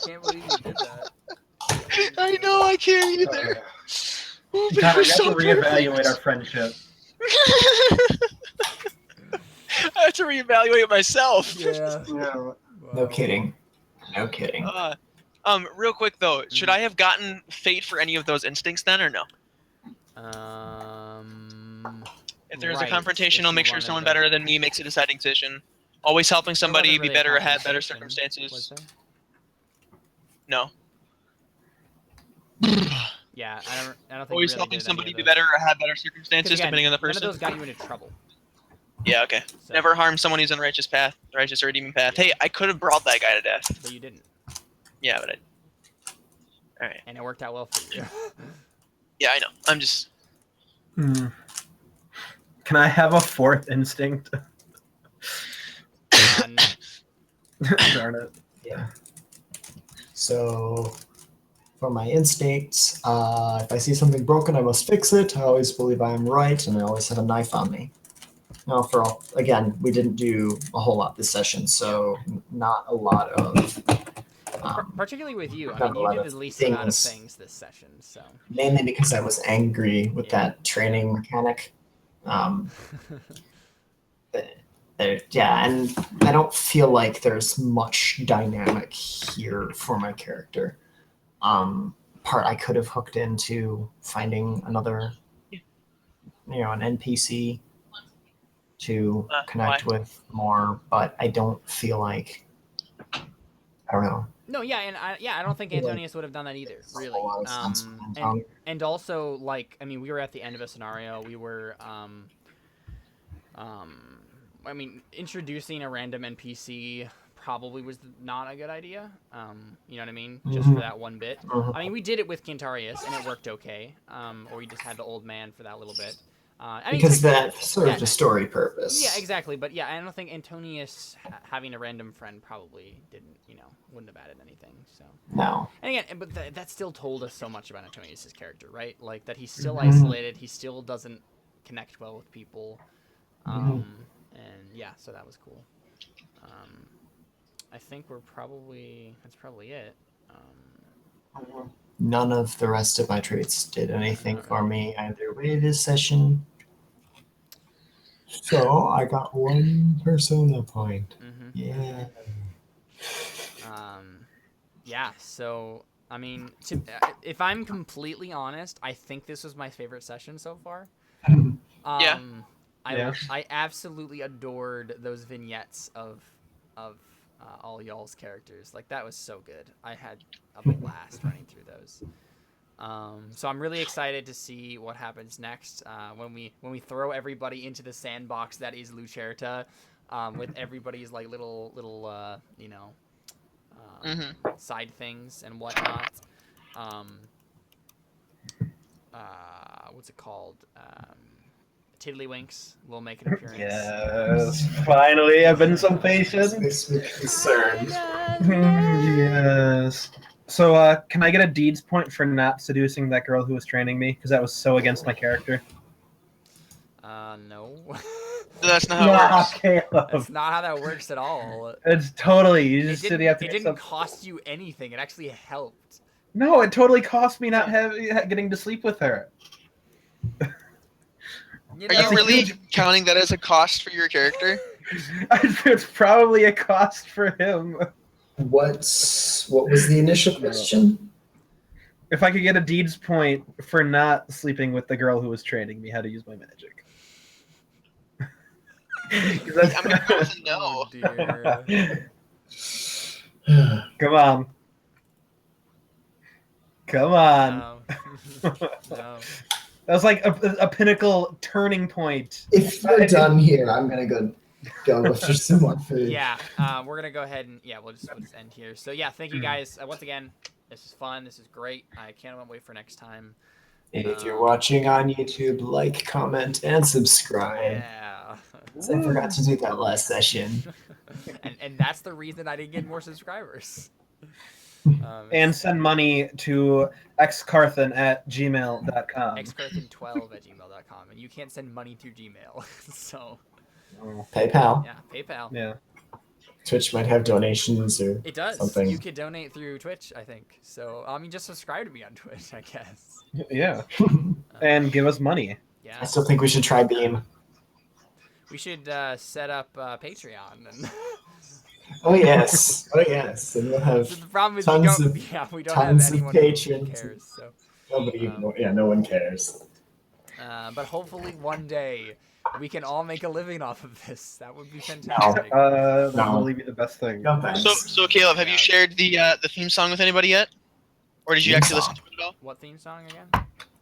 can't believe you did that. I know, I can't either. Connor, we have to reevaluate our friendship. I have to reevaluate myself. Yeah. No kidding. Real quick though, should I have gotten fate for any of those instincts then, or no? If there's Right, a confrontation, if I'll you make sure wanted someone to- better than me makes a deciding decision. Always helping There somebody wasn't be really a better, have better confrontation, circumstances. was there? No. Yeah, I don't think Always you really helping did somebody any be of those. better or have better 'Cause circumstances, again, depending on the none of person. those got you into trouble. Yeah, okay. So, Never harm someone who's on the righteous path, righteous or redeeming path. Hey, I could have brawled that guy to death. But you didn't, Yeah, but I. All right. and it worked out well for you. Yeah, I know. I'm just. Can I have a fourth instinct? No. Darn it. Yeah. So, for my instincts, if I see something broken, I must fix it. I always believe I am right, and I always have a knife on me. Now, again, we didn't do a whole lot this session, so not a lot of. Particularly with you, I not mean, a you lot did of the least amount of things. things this session, so. Mainly because I was angry with Yeah. that training mechanic. Yeah, and I don't feel like there's much dynamic here for my character. Part I could have hooked into finding another, an NPC to connect with more, but I don't feel like, I don't know. No, yeah, and I don't think Antonius would have done that either, really. And also, like, I mean, we were at the end of a scenario. We were, I mean, introducing a random NPC probably was not a good idea. You know what I mean? Just for that one bit. I mean, we did it with Quintarius, and it worked okay. Or we just had the old man for that little bit. I mean, because that served a story purpose. Yeah, exactly. But yeah, I don't think Antonius having a random friend probably didn't, wouldn't have added anything. So No. And again, but that still told us so much about Antonius's character, right? Like that he's still isolated. He still doesn't connect well with people. And yeah, so that was cool. I think that's probably it. None of the rest of my traits did anything for me either way this session. So I got one persona point. Yeah. Yeah, so, I mean, if I'm completely honest, I think this was my favorite session so far. Yeah. I absolutely adored those vignettes of all y'all's characters. Like, that was so good. I had a blast running through those. So I'm really excited to see what happens next when we throw everybody into the sandbox that is Lucerta, with everybody's like little side things and whatnot. What's it called? Tiddlywinks will make an appearance. Yes, finally, I've been so patient. Makes me concerned. Yes. So, can I get a deeds point for not seducing that girl who was training me? Because that was so against my character. No. That's not how it works. Caleb. That's not how that works at all. It's totally. You just It have to didn't cost you anything. It actually helped. No, it totally cost me not getting to sleep with her. Are you really counting that as a cost for your character? It's probably a cost for him. What was the initial question? If I could get a deeds point for not sleeping with the girl who was training me how to use my magic. I'm gonna go with a no. Oh, dear. Come on. No. No. That was like a pinnacle turning point. If you're done here, I'm gonna go after some more food. Yeah, we're gonna go ahead and we'll just end here. So yeah, thank you guys once again. This is fun. This is great. I can't wait for next time. If you're watching on YouTube, like, comment, and subscribe. Yeah. I forgot to do that last session. and that's the reason I didn't get more subscribers. And send money to xcarthan@gmail.com. xcarthan12@gmail.com, and you can't send money through Gmail. So. PayPal. Yeah, PayPal. Yeah. Twitch might have donations or it does. something. You could donate through Twitch, I think. So, just subscribe to me on Twitch, I guess. Yeah. And give us money. Yeah. I still think we should try Beam. We should set up Patreon. And Oh yes. And we'll have so the problem is tons we don't tons have anyone of who patrons. cares. So. No one cares. But hopefully one day We can all make a living off of this. That would be fantastic. That'll No. really be the best thing. No thanks. So Caleb, have you Yeah. shared the theme song with anybody yet, or did you Theme actually song? listen to it at all? What theme song again?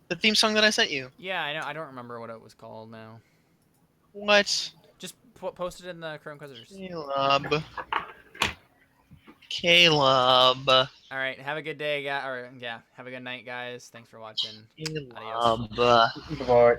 The theme song that I sent you. Yeah, I know. I don't remember what it was called now. What? Just post it in the Crow Inquisitors. Caleb. All right. Have a good day, guys. Or yeah, have a good night, guys. Thanks for watching. Adios. Caleb. Goodbye.